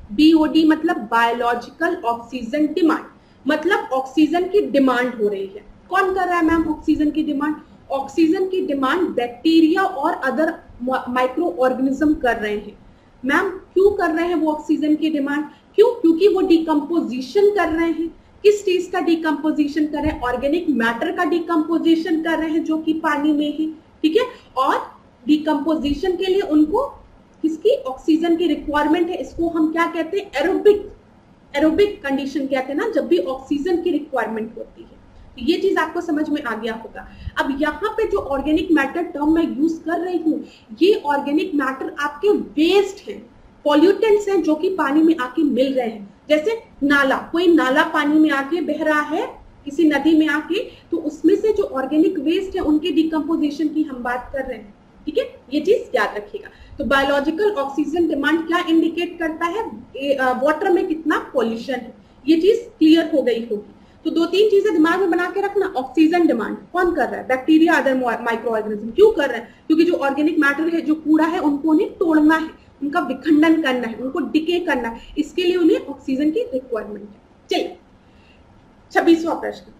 बीओडी मतलब बायोलॉजिकल ऑक्सीजन डिमांड, मतलब ऑक्सीजन की डिमांड हो रही है। कौन कर रहा है मैम ऑक्सीजन की डिमांड? ऑक्सीजन की डिमांड बैक्टीरिया और अदर माइक्रो ऑर्गेनिज्म कर रहे हैं। मैम, क्यों कर रहे हैं वो ऑक्सीजन की डिमांड? क्यों? क्योंकि वो डिकम्पोजिशन कर रहे हैं। किस चीज का डिकम्पोजिशन कर रहे हैं? ऑर्गेनिक मैटर का डिकम्पोजिशन कर रहे हैं जो कि पानी में है, ठीक है। और डिकम्पोजिशन के लिए उनको किसकी? ऑक्सीजन की रिक्वायरमेंट है। इसको हम क्या कहते हैं? एरोबिक कंडीशन कहते हैं ना, जब भी ऑक्सीजन की रिक्वायरमेंट होती है। तो ये चीज आपको समझ में आ गया होगा। अब यहाँ पे जो ऑर्गेनिक मैटर टर्म मैं यूज कर रही हूँ, ये ऑर्गेनिक मैटर आपके वेस्ट हैं, पॉल्यूटेंट्स हैं जो कि पानी में आके मिल रहे हैं। जैसे नाला, कोई नाला पानी में आके बह रहा है किसी नदी में आके, तो उसमें से जो ऑर्गेनिक वेस्ट है उनके डिकम्पोजिशन की हम बात कर रहे हैं, ठीक है। ये चीज याद रखिएगा। तो बायोलॉजिकल ऑक्सीजन डिमांड क्या इंडिकेट करता है? वाटर में कितना पॉल्यूशन है, ये चीज क्लियर हो गई होगी। तो 2-3 चीजें दिमाग में बना के रखना। ऑक्सीजन डिमांड कौन कर रहा है? Bacteria, other micro organism. क्यों कर रहे हैं? क्योंकि जो ऑर्गेनिक मैटर है, जो कूड़ा है, उनको उन्हें तोड़ना है, उनका विखंडन करना है, उनको डिके करना है। इसके लिए उन्हें ऑक्सीजन की रिक्वायरमेंट है। चलिए 26वां प्रश्न।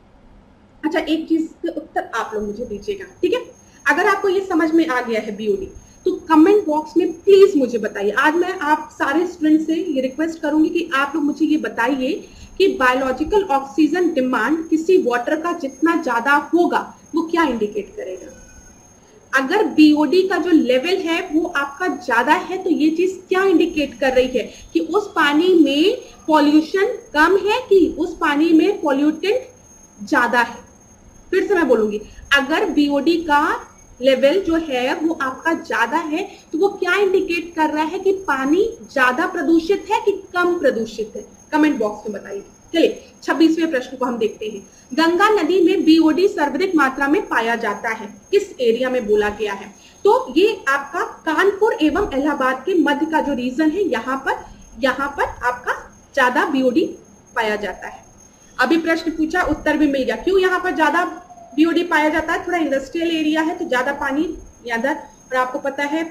अच्छा, एक चीज के उत्तर आप लोग मुझे दीजिएगा, ठीक है। अगर आपको ये समझ में आ गया है बीओडी, तो कमेंट बॉक्स में प्लीज मुझे बताइए। आज मैं आप सारे स्टूडेंट से ये रिक्वेस्ट करूंगी कि आप लोग मुझे ये बताइए कि बायोलॉजिकल ऑक्सीजन डिमांड किसी वाटर का जितना ज्यादा होगा वो क्या इंडिकेट करेगा? अगर बीओडी का जो लेवल है वो आपका ज्यादा है तो ये चीज क्या इंडिकेट कर रही है कि उस पानी में पॉल्यूशन कम है कि उस पानी में पॉल्यूटेंट ज्यादा है। फिर से मैं बोलूंगी, अगर बीओडी का लेवल जो है वो आपका ज्यादा है तो वो क्या इंडिकेट कर रहा है कि पानी ज्यादा प्रदूषित है कि कम प्रदूषित है। कमेंट बॉक्स में बताइए। चलिए 26वें प्रश्न को हम देखते हैं। गंगा नदी में बीओडी सर्वाधिक मात्रा में पाया जाता है, किस एरिया में बोला गया है? तो ये आपका कानपुर एवं इलाहाबाद के मध्य का जो रीजन है, यहाँ पर आपका ज्यादा बीओडी पाया जाता है। अभी प्रश्न पूछा, उत्तर भी मिल गया। क्यों यहाँ पर ज्यादा बीओडी पाया जाता है? थोड़ा इंडस्ट्रियल एरिया है तो ज्यादा पानी ज्यादा, और आपको पता है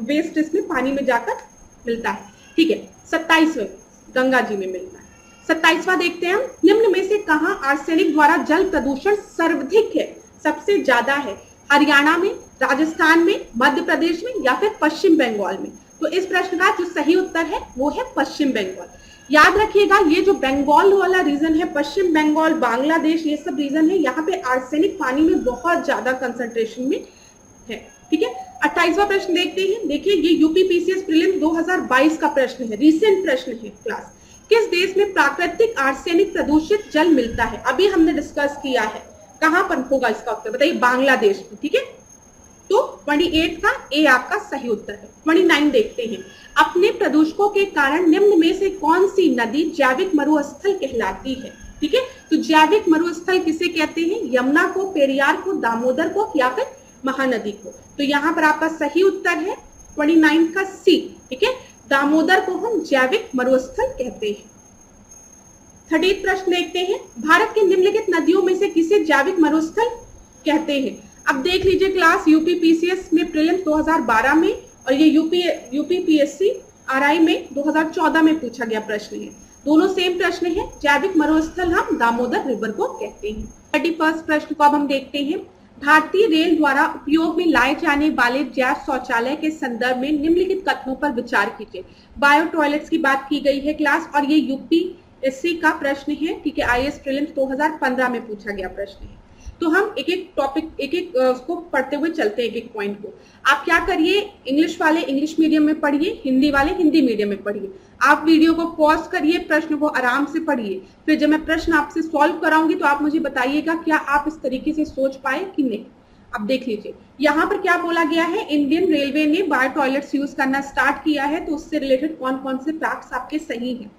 वेस्ट इसमें पानी में जाकर मिलता है। ठीक है, 27वें गंगा जी में मिलता है। 27वां देखते हैं हम। निम्न में से कहां आर्सेनिक द्वारा जल प्रदूषण सर्वाधिक है, सबसे ज्यादा है? हरियाणा में, राजस्थान में, मध्य प्रदेश में या फिर पश्चिम बंगाल में? तो इस प्रश्न का जो सही उत्तर है वो है पश्चिम बंगाल। याद रखिएगा, ये जो बंगाल वाला रीजन है, पश्चिम बंगाल, बांग्लादेश, ये सब रीजन है, यहाँ पे आर्सेनिक पानी में बहुत ज्यादा कंसंट्रेशन में है। ठीक है, 28वां प्रश्न देखते हैं। देखिए, ये यूपीपीसीएस प्रीलिम्स 2022 का प्रश्न है, रिसेंट प्रश्न है क्लास। किस देश में प्राकृतिक आर्सेनिक प्रदूषित जल मिलता है? अभी हमने डिस्कस किया है, कहां पर होगा इसका उत्तर बताइए? बांग्लादेश में। ठीक है, तो 28 का ए आपका सही उत्तर है। 29 देखते हैं। अपने प्रदूषकों के कारण निम्न में से कौन सी नदी जैविक मरुस्थल कहलाती है? ठीक है, तो जैविक मरुस्थल किसे कहते हैं? यमुना को, पेरियार को, दामोदर को या फिर महानदी को? तो यहाँ पर आपका सही उत्तर है 29 का सी। ठीक है, दामोदर को हम जैविक मरुस्थल कहते हैं। 30 प्रश्न देखते हैं। भारत के निम्नलिखित नदियों में से किसे जैविक मरुस्थल कहते हैं? अब देख लीजिए क्लास, यूपीपीसीएस में प्रीलिम्स 2012 में और ये यूपीपीएससी आरआई में 2014 में पूछा गया प्रश्न है। दोनों सेम प्रश्न है। जैविक मरुस्थल हम दामोदर रिवर को कहते हैं। 31 प्रश्न को अब हम देखते हैं। भारतीय रेल द्वारा उपयोग में लाए जाने वाले जैव शौचालय के संदर्भ में निम्नलिखित कथनों पर विचार कीजिए। बायो टॉयलेट्स की बात की गई है क्लास, और ये यूपीएससी का प्रश्न है। ठीक है, आईएएस प्रीलिम्स 2015 में पूछा गया प्रश्न है। तो हम एक एक टॉपिक, एक एक उसको पढ़ते हुए चलते हैं, एक एक पॉइंट को। आप क्या करिए, इंग्लिश वाले इंग्लिश मीडियम में पढ़िए, हिंदी वाले हिंदी मीडियम में पढ़िए। आप वीडियो को पॉज करिए, प्रश्न को आराम से पढ़िए। फिर जब मैं प्रश्न आपसे सॉल्व कराऊंगी तो आप मुझे बताइएगा क्या आप इस तरीके से सोच पाए कि नहीं। अब देख लीजिए, यहाँ पर क्या बोला गया है? इंडियन रेलवे ने बायो टॉयलेट्स यूज करना स्टार्ट किया है, तो उससे रिलेटेड कौन कौन से फैक्ट्स आपके सही हैं?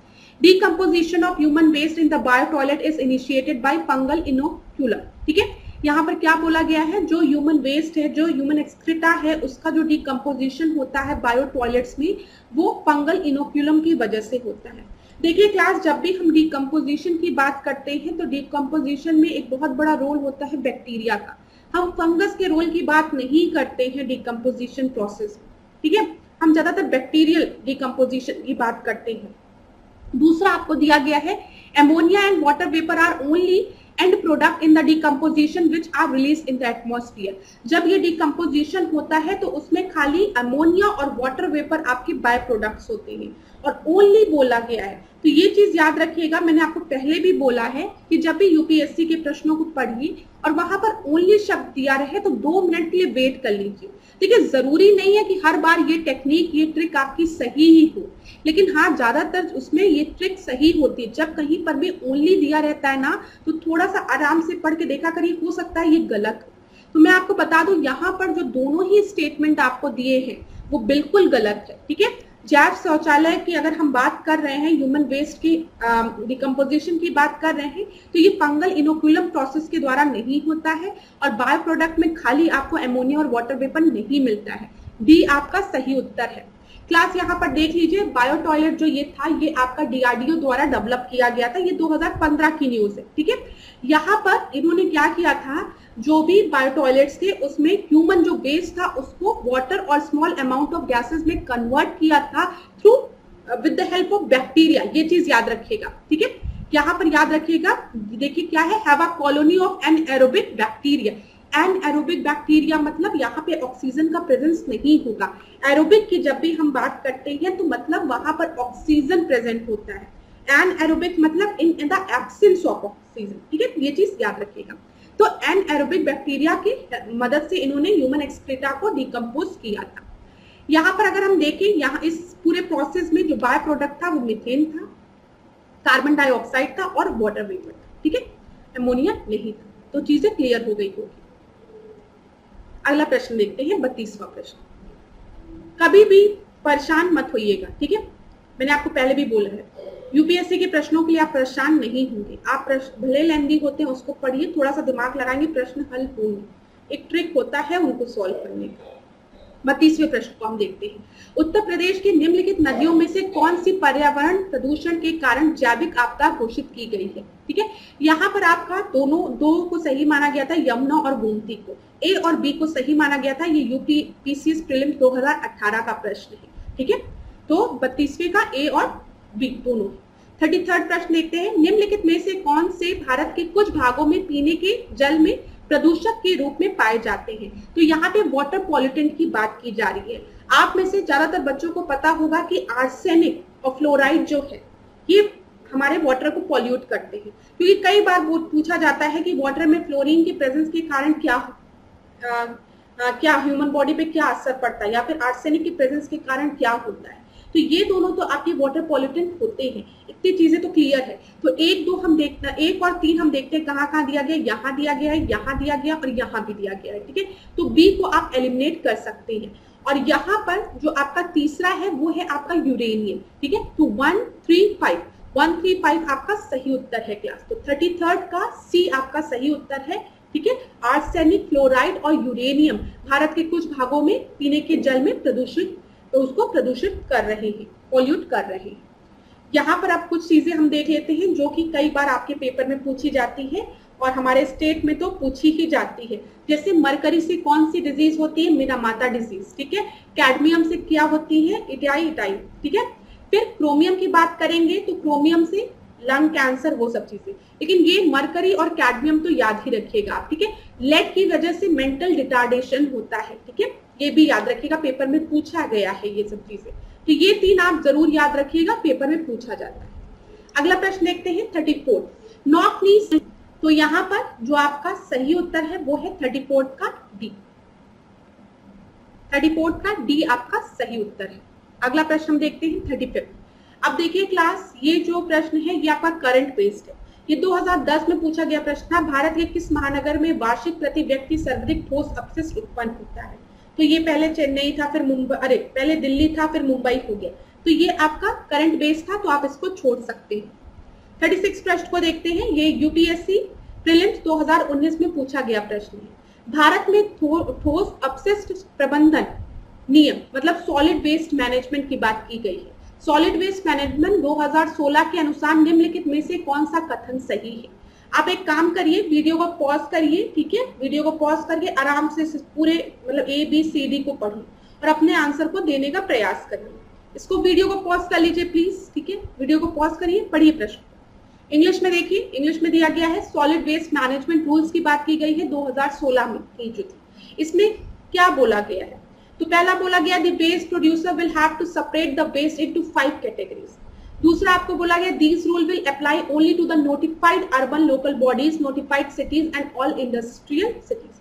Decomposition of human waste in the bio toilet is initiated by fungal inoculum। ठीक है, यहाँ पर क्या बोला गया है? जो ह्यूमन वेस्ट है, जो ह्यूमन एक्सक्रीटा है, उसका जो डिकम्पोजिशन होता है बायो टॉयलेट्स में, वो फंगल इनोक्यूलम की वजह से होता है। देखिए क्लास, जब भी हम डिकम्पोजिशन की बात करते हैं तो डिकम्पोजिशन में एक बहुत बड़ा रोल होता है बैक्टीरिया का। हम फंगस के रोल की बात नहीं करते हैं डिकम्पोजिशन प्रोसेस में। ठीक है, हम ज्यादातर बैक्टीरियल डिकम्पोजिशन की बात करते हैं। दूसरा आपको दिया गया है, ammonia and water vapour are only end product in the decomposition which are release in the atmosphere. जब ये डिकम्पोजिशन होता है तो उसमें खाली अमोनिया और वाटर वेपर आपके बाय प्रोडक्ट्स होते हैं, और ओनली बोला गया है। तो ये चीज याद रखिएगा, मैंने आपको पहले भी बोला है कि जब भी यूपीएससी के प्रश्नों को पढ़िए और वहां पर ओनली शब्द दिया रहे तो 2 मिनट के लिए वेट कर लीजिए। देखिए, जरूरी नहीं है कि हर बार ये टेक्निक, ये ट्रिक आपकी सही ही हो, लेकिन हाँ, ज्यादातर उसमें ये ट्रिक सही होती है। जब कहीं पर भी ओनली दिया रहता है ना, तो थोड़ा सा आराम से पढ़ के देखा करिए, हो सकता है ये गलत हो। तो मैं आपको बता दूं, यहाँ पर जो दोनों ही स्टेटमेंट आपको दिए हैं वो बिल्कुल गलत है। ठीक है, जैव शौचालय की अगर हम बात कर रहे हैं, ह्यूमन वेस्ट की डिकम्पोजिशन की बात कर रहे हैं, तो ये फंगल इनोक्यूलम प्रोसेस के द्वारा नहीं होता है, और बायो प्रोडक्ट में खाली आपको अमोनिया और वाटर वेपर नहीं मिलता है। डी आपका सही उत्तर है। क्लास यहाँ पर देख लीजिए, बायो टॉयलेट जो ये था, ये आपका डीआरडीओ द्वारा डेवलप किया गया था। ये 2015 की न्यूज है। ठीक है, यहाँ पर इन्होंने क्या किया था, जो भी बायो टॉयलेट्स थे उसमें ह्यूमन जो वेस्ट था उसको वाटर और स्मॉल अमाउंट ऑफ गैसेस में कन्वर्ट किया था through with the help of bacteria. ये चीज याद रखिएगा। ठीक है, यहाँ पर याद रखिएगा, देखिए क्या है, have a colony of anaerobic bacteria. Anaerobic bacteria मतलब यहाँ पे ऑक्सीजन का प्रेजेंस नहीं होगा। एरोबिक की जब भी हम बात करते हैं तो मतलब वहां पर ऑक्सीजन प्रेजेंट होता है। एनएरोबिक मतलब in the absence of oxygen. ठीक है, ये चीज याद रखिएगा। तो एनएरोबिक बैक्टीरिया की मदद से इन्होंने ह्यूमन एक्सक्रीटा को डिकम्पोज किया था। यहाँ पर अगर हम देखें, यहाँ इस पूरे प्रोसेस में जो बाय प्रोडक्ट था वो मीथेन था, कार्बन डाइऑक्साइड था और वाटर वेपर था, ठीक है, अमोनिया नहीं था। तो चीजें क्लियर हो गई होगी। अगला प्रश्न देखते हैं, 32वां प्रश्न। कभी भी परेशान मत होइएगा, ठीक है, मैंने आपको पहले भी बोला है, यूपीएससी के प्रश्नों के लिए आप परेशान नहीं होंगे। आप प्रश्न भले लेंदी होते हैं, उसको पढ़िए, थोड़ा सा दिमाग लगाएंगे, प्रश्न हल होंगे। एक ट्रिक होता है उनको सॉल्व करने का। 32वें प्रश्न को हम देखते हैं। उत्तर प्रदेश की निम्नलिखित नदियों में से कौन सी पर्यावरण प्रदूषण के कारण जैविक आपदा घोषित की गई है? ठीक है, यहाँ पर आपका दो को सही माना गया था, यमुना और गोमती को। ए और बी को सही माना गया था। ये यूपी पीसीएस प्रीलिम्स 2018 का प्रश्न है, ठीक है। तो 32वें का ए और बी दोनों। 33rd प्रश्न देखते हैं। निम्नलिखित में से कौन से भारत के कुछ भागों में पीने के जल में प्रदूषक के रूप में पाए जाते हैं? तो यहाँ पे वाटर पॉल्यूटेंट की बात की जा रही है। आप में से ज्यादातर बच्चों को पता होगा कि आर्सेनिक और फ्लोराइड जो है ये हमारे वाटर को पॉल्यूट करते हैं, क्योंकि कई बार वो पूछा जाता है कि वाटर में फ्लोरीन के प्रेजेंस के कारण क्या ह्यूमन बॉडी पे क्या असर पड़ता है, या फिर आर्सेनिक के प्रेजेंस के कारण क्या होता है। तो ये दोनों तो आपके वाटर पॉल्यूटेंट होते हैं। इतनी चीजें तो क्लियर है। तो 1 और 3 हम देखते हैं कहाँ दिया गया, यहाँ दिया गया है, यहाँ दिया गया और यहाँ भी दिया गया है, ठीक है। तो बी को आप एलिमिनेट कर सकते हैं। और यहाँ पर जो आपका तीसरा है वो है आपका यूरेनियम, ठीक है। तो 135 आपका सही उत्तर है क्लास। तो 33rd का सी आपका सही उत्तर है, ठीक है। आर्सेनिक, फ्लोराइड और यूरेनियम भारत के कुछ भागों में पीने के जल में उसको प्रदूषित कर रहे हैं, पॉल्यूट कर रहे हैं। यहाँ पर आप कुछ चीजें हम देख लेते हैं जो कि कई बार आपके पेपर में पूछी जाती है और हमारे स्टेट में तो पूछी ही जाती है। जैसे मरकरी से कौन सी डिजीज होती है? मिनामाता डिजीज, ठीक है। कैडमियम से क्या होती है? इटाई, ठीक है। फिर क्रोमियम की बात करेंगे तो क्रोमियम से लंग कैंसर, वो सब चीजें। लेकिन ये मरकरी और कैडमियम तो याद ही रखिएगा आप, ठीक है। लेड की वजह से मेंटल रिटार्डेशन होता है, ठीक है, ये भी याद रखिएगा, पेपर में पूछा गया है ये सब चीजें। तो ये 3 आप जरूर याद रखिएगा, पेपर में पूछा जाता है। अगला प्रश्न देखते हैं 34। नॉक नीज, तो यहाँ पर जो आपका सही उत्तर है वो है 34 का डी। 34 का डी आपका सही उत्तर है। अगला प्रश्न हम देखते हैं 35। अब देखिए क्लास, ये जो प्रश्न है ये आपका करंट बेस्ड है। ये 2010 में पूछा गया प्रश्न था। भारत के किस महानगर में वार्षिक प्रति व्यक्ति सर्वाधिक ठोस अपशिष्ट उत्पन्न होता है? तो ये पहले चेन्नई था, फिर मुंबई, पहले दिल्ली था, फिर मुंबई हो गया। तो ये आपका करंट बेस था, तो आप इसको छोड़ सकते हैं। 36 प्रश्न को देखते हैं। ये यूपीएससी प्रीलिम्स 2019 में पूछा गया प्रश्न है। भारत में ठोस अपशिष्ट प्रबंधन नियम, मतलब सॉलिड वेस्ट मैनेजमेंट की बात की गई है। सॉलिड वेस्ट मैनेजमेंट 2016 के अनुसार निम्नलिखित में से कौन सा कथन सही है? आप एक काम करिए, वीडियो को पॉज करिए, ठीक है, वीडियो को पॉज करके आराम से पूरे मतलब ABCD को पढ़िए और अपने आंसर को देने का प्रयास करिए। इसको वीडियो को पॉज कर लीजिए प्लीज, ठीक है, वीडियो को पॉज करिए, पढ़िए प्रश्न। इंग्लिश में देखिए, इंग्लिश में दिया गया है सॉलिड वेस्ट मैनेजमेंट रूल्स की बात की गई है 2016 में की जो थी। इसमें क्या बोला गया है? तो पहला बोला गया the waste producer will have to separate the waste into 5 categories. दूसरा आपको बोला गया this rule will apply only to the notified urban local bodies, notified cities and all industrial cities.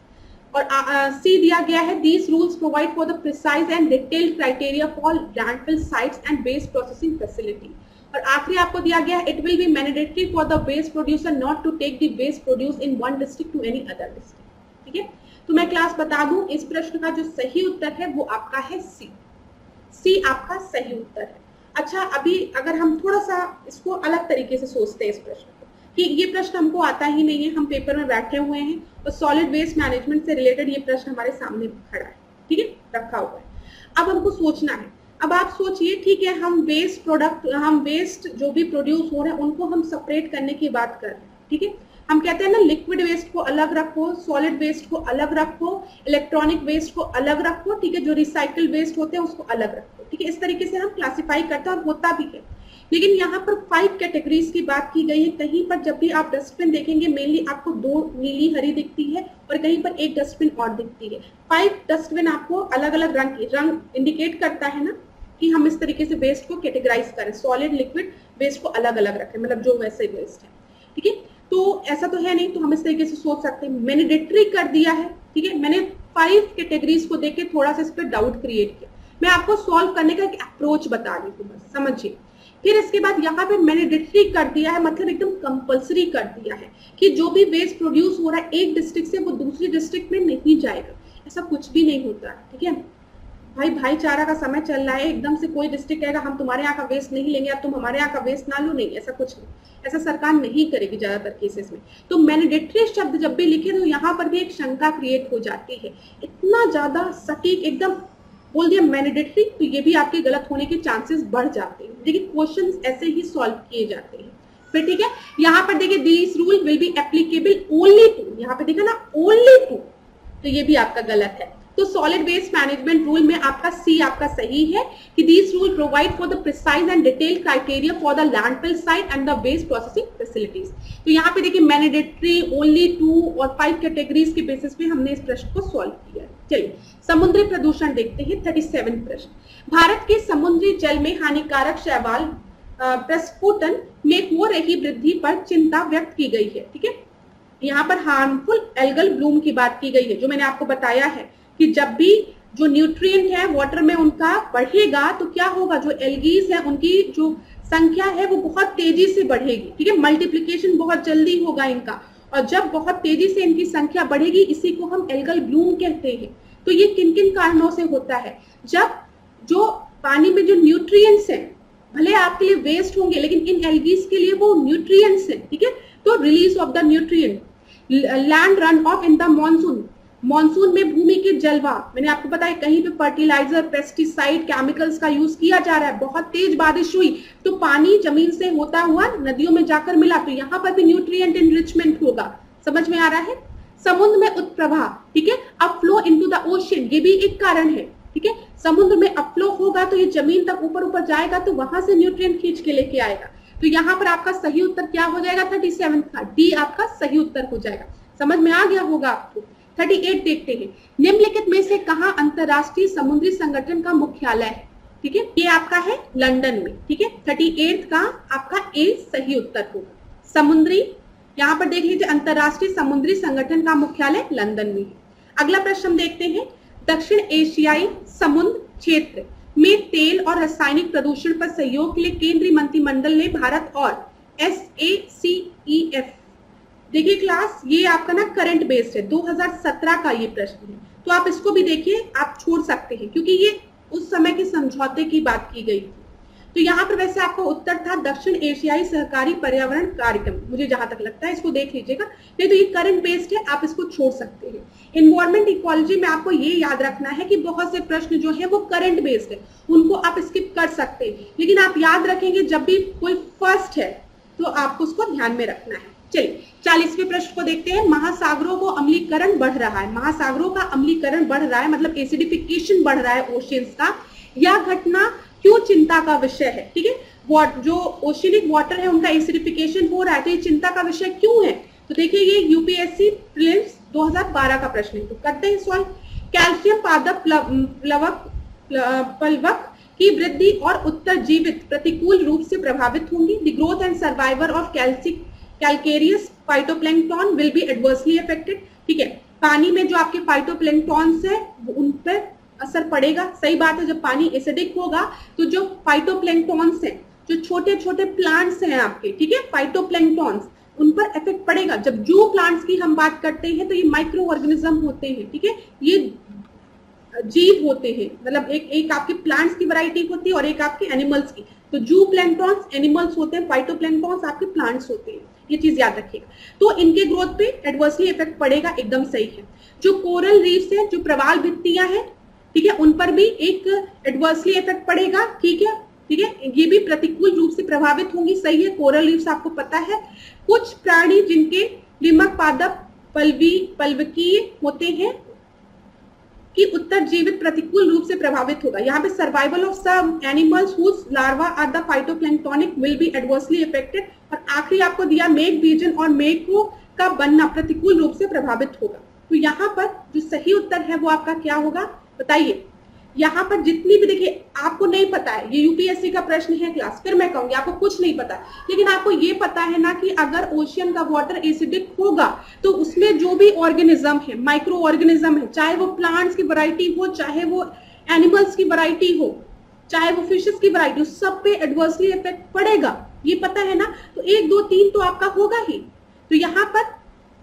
और सी दिया गया है these rules provide for the precise and detailed criteria for landfill sites and waste processing facility. और आखिरी आपको दिया गया है it will be mandatory for the waste producer not to take the waste produce in one district to any other district, ठीक है। तो मैं क्लास बता दूं, इस प्रश्न का जो सही उत्तर है वो आपका है सी आपका सही उत्तर है। अच्छा, अभी अगर हम थोड़ा सा इसको अलग तरीके से सोचते हैं इस प्रश्न को, कि ये प्रश्न हमको आता ही नहीं है, हम पेपर में बैठे हुए हैं और सॉलिड वेस्ट मैनेजमेंट से रिलेटेड ये प्रश्न हमारे सामने खड़ा है, ठीक है, रखा हुआ है। अब हमको सोचना है। अब आप सोचिए, ठीक है, हम वेस्ट जो भी प्रोड्यूस हो रहे हैं उनको हम सेपरेट करने की बात कर रहे हैं, ठीक है। हम कहते हैं ना लिक्विड वेस्ट को अलग रखो, सॉलिड वेस्ट को अलग रखो, इलेक्ट्रॉनिक वेस्ट को अलग रखो, ठीक है, जो रिसाइकल वेस्ट होते हैं उसको अलग रखो, ठीक है। इस तरीके से हम क्लासिफाई करते हैं और होता भी है। लेकिन यहाँ पर 5 कैटेगरीज की बात की गई है। कहीं पर जब भी आप डस्टबिन देखेंगे मेनली आपको 2 नीली हरी दिखती है और कहीं पर एक डस्टबिन और दिखती है। 5 डस्टबिन आपको अलग अलग रंग इंडिकेट करता है ना कि हम इस तरीके से वेस्ट को कैटेगराइज करें, सॉलिड लिक्विड वेस्ट को अलग अलग रखें, मतलब जो वैसे वेस्ट है, ठीक है। तो ऐसा तो है नहीं, तो हम इस तरीके से सोच सकते हैं। मैंडेटरी कर दिया है, ठीक है, मैंने 5 कैटेगरीज को देख के थोड़ा सा इस पर डाउट क्रिएट किया, मैं आपको सॉल्व करने का एक अप्रोच बता रही हूँ, बस समझिए। फिर इसके बाद यहाँ पे मैंडेटरी कर दिया है, मतलब एकदम कंपलसरी कर दिया है कि जो भी वेस्ट प्रोड्यूस हो रहा है एक डिस्ट्रिक्ट से वो दूसरी डिस्ट्रिक्ट में नहीं जाएगा, ऐसा कुछ भी नहीं होता है, ठीक है भाई। भाईचारा का समय चल रहा है, एकदम से कोई डिस्ट्रिक्ट कहेगा हम तुम्हारे यहाँ का वेस्ट नहीं लेंगे, अब तुम हमारे यहाँ का वेस्ट ना लो, नहीं, ऐसा कुछ नहीं, ऐसा सरकार नहीं करेगी ज्यादातर केसेस में। तो मैंडेटरी शब्द जब भी लिखे तो यहाँ पर भी एक शंका क्रिएट हो जाती है, इतना ज्यादा सटीक एकदम बोल दिया मैंडेटरी, तो ये भी आपके गलत होने के चांसेस बढ़ जाते हैं। देखिए क्वेश्चंस ऐसे ही सॉल्व किए जाते हैं। फिर ठीक है, यहाँ पर देखिए this rule will be applicable only to, यहाँ पे देखा ना ओनली टू, तो ये भी आपका गलत है। तो सॉलिड वेस्ट मैनेजमेंट रूल में आपका सी आपका सही है कि this rule provide for the precise and detail criteria for the landfill site and the waste processing facilities. तो यहाँ पे देखिए मैंडेटरी, ओनली टू और 5 कैटेगरीज के बेसिस पे हमने इस प्रश्न को सॉल्व किया है। चलिए समुद्री प्रदूषण देखते हैं, 37 प्रश्न। भारत के समुद्री जल में हानिकारक शैवाल प्रस्फुटन में हो रही वृद्धि पर चिंता व्यक्त की गई है, ठीक है। यहाँ पर हार्मफुल एल्गल ब्लूम की बात की गई है, जो मैंने आपको बताया है कि जब भी जो न्यूट्रिएंट है वाटर में उनका बढ़ेगा तो क्या होगा, जो एल्गीज है उनकी जो संख्या है वो बहुत तेजी से बढ़ेगी, ठीक है, मल्टीप्लिकेशन बहुत जल्दी होगा इनका, और जब बहुत तेजी से इनकी संख्या बढ़ेगी इसी को हम एल्गल ब्लूम कहते हैं। तो ये किन किन कारणों से होता है, जब जो पानी में जो न्यूट्रिएंट्स हैं भले आपके लिए वेस्ट होंगे लेकिन इन एल्गीज के लिए वो न्यूट्रिएंट्स हैं, ठीक है। तो release of the nutrient, land run of in the monsoon, monsoon में भूमि के जलवायु, मैंने आपको बताया कहीं पे फर्टिलाइजर, पेस्टिसाइड, केमिकल्स का यूज किया जा रहा है, बहुत तेज बारिश हुई तो पानी जमीन से होता हुआ नदियों में जाकर मिला, तो यहाँ पर भी न्यूट्रिएंट एनरिचमेंट होगा, समझ में आ रहा है। समुद्र में उत्प्रवाह, ठीक है, अपफ्लो इनटू द ओशन, ये भी एक कारण है, ठीक है। समुद्र में अपफ्लो होगा तो ये जमीन तक ऊपर ऊपर जाएगा तो वहां से न्यूट्रिएंट खींच के लेके आएगा। तो यहाँ पर आपका सही उत्तर क्या हो जाएगा, 37 का डी आपका सही उत्तर हो जाएगा। समझ में आ गया होगा आपको। 38 देखते हैं, निम्नलिखित में से कहां अंतरराष्ट्रीय समुद्री संगठन का मुख्यालय है, ठीक है, ये आपका है लंदन में, ठीक है। 38 का आपका ए सही उत्तर होगा। समुद्री, यहाँ पर देख लीजिए अंतरराष्ट्रीय समुद्री संगठन का मुख्यालय लंदन में है। अगला प्रश्न हम देखते हैं, दक्षिण एशियाई समुद्र क्षेत्र में तेल और रासायनिक प्रदूषण पर सहयोग के लिए केंद्रीय मंत्रिमंडल ने भारत और SACEF, देखिए क्लास ये आपका ना करंट बेस्ड है, 2017 का ये प्रश्न है, तो आप इसको भी देखिए, आप छोड़ सकते हैं क्योंकि ये उस समय के समझौते की बात की गई थी। तो यहाँ पर वैसे आपका उत्तर था दक्षिण एशियाई सहकारी पर्यावरण कार्यक्रम, मुझे जहां तक लगता है इसको देख लीजिएगा, नहीं तो ये करंट बेस्ड है, आप इसको छोड़ सकते हैं। एनवायरमेंट इक्वालिटी में आपको ये याद रखना है कि बहुत से प्रश्न जो है वो करंट बेस्ड है, उनको आप स्किप कर सकते हैं, लेकिन आप याद रखेंगे जब भी कोई फर्स्ट है तो आपको उसको ध्यान में रखना है। चलिए 40वें प्रश्न को देखते हैं, महासागरों को अम्लीकरण बढ़ रहा है, महासागरों का अम्लीकरण बढ़ रहा है मतलब एसिडिफिकेशन बढ़ रहा है ओशियंस का, यह घटना क्यों चिंता का विषय है, ठीक है। जो ओशियनिक वाटर है उनका एसिडिफिकेशन हो रहा है, तो ये चिंता का विषय क्यों है, तो देखिए ये यूपीएससी प्रीलिम्स 2012 का प्रश्न है, तो करते हैं सॉल्व। कैल्शियम पादप प्लवक की वृद्धि और उत्तरजीवित प्रतिकूल रूप से प्रभावित होंगी। The growth and survival of calcareous phytoplankton will be adversely affected, ठीक है। पानी में जो आपके फाइटोप्लैंक्टन्स है उन पर असर पड़ेगा, सही बात है, जब पानी एसिडिक होगा तो जो फाइटोप्लैंक्टन्स हैं, जो छोटे छोटे प्लांट्स हैं आपके, ठीक है, फाइटोप्लैंक्टन्स, उन पर इफेक्ट पड़ेगा। जब जू प्लांट्स की हम बात करते हैं तो ये माइक्रो ऑर्गेनिज्म होते हैं, ठीक है, ये जीव होते हैं, मतलब एक आपके प्लांट्स की वैरायटी होती है और एक आपके एनिमल्स की, तो जू प्लैंक्टन्स एनिमल्स होते हैं, फाइटोप्लैंक्टन्स आपके प्लांट्स होते हैं, ये चीज याद रखिएगा। तो इनके ग्रोथ पे एडवर्सली इफेक्ट पड़ेगा, एकदम सही है। जो कोरल रीफ्स है, जो प्रवाल भित्तियां हैं, ठीक है, उन पर भी एक एडवर्सली इफेक्ट पड़ेगा, ठीक है, ठीक है, ये भी प्रतिकूल रूप से प्रभावित होंगी, सही है। कोरल रीफ्स आपको पता है, कुछ प्राणी जिनके लिमक पादप पल्वकीय होते हैं कि उत्तरजीवित प्रतिकूल रूप से प्रभावित होगा। यहाँ पे survival of some animals whose larva are the phytoplanktonic will be adversely affected, और आखिरी आपको दिया मेघ बीजन और मेघों का बनना प्रतिकूल रूप से प्रभावित होगा। तो यहाँ पर जो सही उत्तर है वो आपका क्या होगा बताइए, यहाँ पर जितनी भी, देखिए आपको नहीं पता है, ये यूपीएससी का प्रश्न है क्लास, फिर मैं कहूंगी आपको कुछ नहीं पता, लेकिन आपको ये पता है ना कि अगर ओशियन का वाटर एसिडिक होगा तो उसमें जो भी ऑर्गेनिज्म है, माइक्रो ऑर्गेनिज्म है, चाहे वो प्लांट्स की वैरायटी हो, चाहे वो एनिमल्स की वैरायटी हो, चाहे वो फिशेस की वैरायटी हो, सब पे एडवर्सली इफेक्ट पड़ेगा, ये पता है ना। तो 1 2 3 तो आपका होगा ही। तो यहाँ पर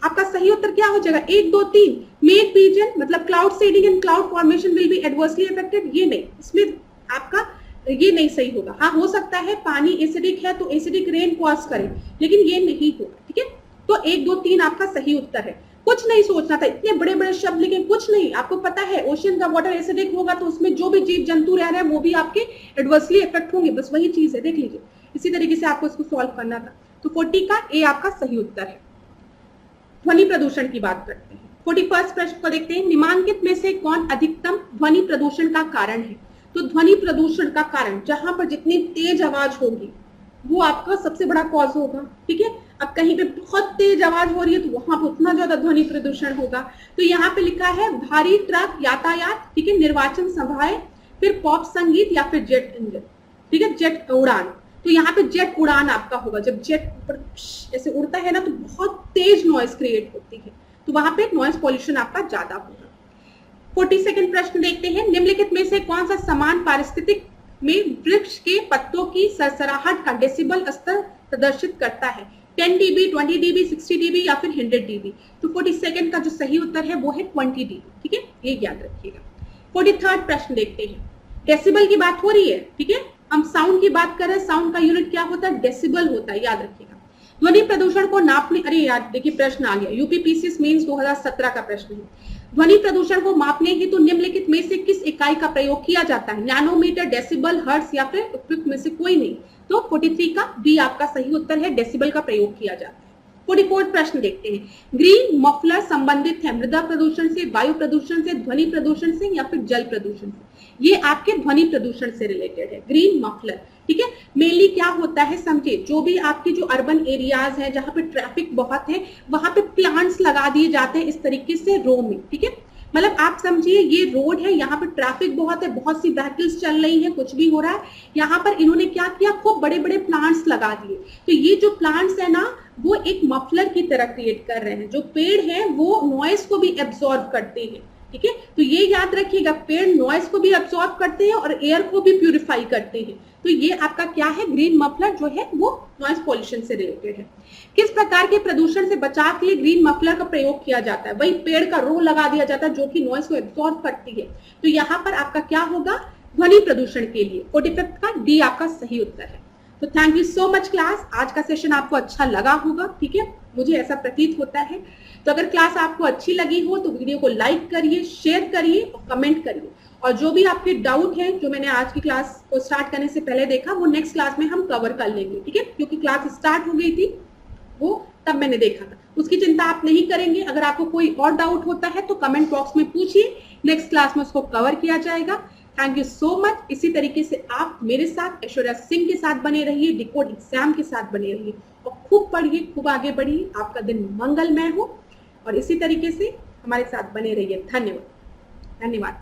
आपका सही उत्तर क्या हो जाएगा? 1 2 3। मेक रीजन मतलब cloud seeding and cloud formation will be adversely affected, ये नहीं, इसमें आपका ये नहीं सही होगा। हाँ, हो सकता है पानी एसिडिक है तो एसिडिक रेन कॉज करे, लेकिन ये नहीं होगा, ठीक है। तो 1 2 3 आपका सही उत्तर है। कुछ नहीं सोचना था, इतने बड़े बड़े शब्द लिखे, कुछ नहीं, आपको पता है ओशियन का वाटर एसिडिक होगा तो उसमें जो भी जीव जंतु रह रहे हैं वो भी आपके एडवर्सली इफेक्ट होंगे, बस वही चीज है, देख लीजिए। इसी तरीके से आपको इसको सॉल्व करना था। तो 40 का ए आपका सही उत्तर है। ध्वनि प्रदूषण की बात करते हैं। 41 प्रश्न को देखते हैं, निम्नलिखित में से कौन अधिकतम ध्वनि प्रदूषण का कारण है? तो ध्वनि प्रदूषण का कारण, जहां पर जितनी तेज आवाज होगी वो आपका सबसे बड़ा कॉज होगा, ठीक है। अब कहीं पे बहुत तेज आवाज हो रही है तो वहां पर उतना ज्यादा ध्वनि प्रदूषण होगा। तो यहाँ पे लिखा है भारी ट्रक यातायात, ठीक है, निर्वाचन सभाएं, फिर पॉप संगीत या फिर जेट इंजन, ठीक है, जेट उड़ान। तो यहाँ पे जेट उड़ान आपका होगा, जब जेट ऊपर ऐसे उड़ता है ना तो बहुत तेज नॉइज क्रिएट होती है, तो वहां पे नॉइज पॉल्यूशन आपका ज्यादा होगा। 42वां प्रश्न देखते हैं, निम्नलिखित में से कौन सा समान पारिस्थितिक में वृक्ष के पत्तों की सरसराहट का डेसिबल स्तर प्रदर्शित करता है? 10 dB, 20 dB, 60 dB या फिर 100 dB? तो 42 का जो सही उत्तर है वो है 20 dB, ठीक है, ये याद रखिएगा। 43वां प्रश्न देखते हैं, डेसिबल की बात हो रही है, ठीक है, हम साउंड की बात कर रहे हैं, साउंड का यूनिट क्या होता है? डेसिबल होता है, याद रखिएगा। ध्वनि प्रदूषण को नापने, अरे यार देखिए प्रश्न आ गया, यूपीपीसीएस मेंस 2017 का प्रश्न है। ध्वनि प्रदूषण को मापने हेतु निम्नलिखित में से किस इकाई का प्रयोग किया जाता है? नैनोमीटर, डेसिबल, हर्ट्ज या फिर उपयुक्त में से कोई नहीं? तो 43 का बी आपका सही उत्तर है, डेसिबल का प्रयोग किया जाता है। 44 प्रश्न देखते हैं, ग्रीन मफलर संबंधित है मृदा प्रदूषण से, वायु प्रदूषण से, ध्वनि प्रदूषण से या फिर जल प्रदूषण से? ये आपके ध्वनि प्रदूषण से रिलेटेड है, ग्रीन मफलर, ठीक है। मेनली क्या होता है समझे, जो भी आपके जो अर्बन एरियाज है जहां पे ट्रैफिक बहुत है वहां पे प्लांट्स लगा दिए जाते हैं इस तरीके से रो में, ठीक है। मतलब आप समझिए ये रोड है, यहाँ पे ट्रैफिक बहुत है, बहुत सी व्हीकल्स चल रही है, कुछ भी हो रहा है, यहाँ पर इन्होंने क्या किया, खूब बड़े बड़े प्लांट्स लगा दिए। तो ये जो प्लांट्स है ना वो एक मफलर की तरह क्रिएट कर रहे हैं। जो पेड़ है वो नॉइस को भी एब्जॉर्ब करते हैं, ठीक है। तो ये याद रखिएगा, पेड़ नॉइस को भी एब्जॉर्ब करते हैं और एयर को भी प्यूरिफाई करते हैं। तो ये आपका क्या है, ग्रीन मफलर जो है वो नॉइस पॉल्यूशन से रिलेटेड है। किस प्रकार के प्रदूषण से बचाव के लिए ग्रीन मफलर का प्रयोग किया जाता है? वही पेड़ का रो लगा दिया जाता है जो कि नॉइस को एब्जॉर्ब करती है। तो यहाँ पर आपका क्या होगा, ध्वनि प्रदूषण के लिए। 45 का डी आपका सही उत्तर है। तो thank you so much class, आज का सेशन आपको अच्छा लगा होगा, ठीक है, मुझे ऐसा प्रतीत होता है। तो अगर क्लास आपको अच्छी लगी हो तो वीडियो को लाइक करिए, शेयर करिए और कमेंट करिए। और जो भी आपके डाउट हैं जो मैंने आज की क्लास को स्टार्ट करने से पहले देखा वो नेक्स्ट क्लास में हम कवर कर लेंगे, ठीक है, क्योंकि क्लास स्टार्ट हो गई थी वो तब मैंने देखा था, उसकी चिंता आप नहीं करेंगे। अगर आपको कोई और डाउट होता है तो कमेंट बॉक्स में पूछिए, नेक्स्ट क्लास में उसको कवर किया जाएगा। Thank you so much. इसी तरीके से आप मेरे साथ ऐश्वर्या सिंह के साथ बने रहिए, डिकोड एग्जाम के साथ बने रहिए और खूब पढ़िए, खूब आगे बढ़िए। आपका दिन मंगलमय हो और इसी तरीके से हमारे साथ बने रहिए। धन्यवाद।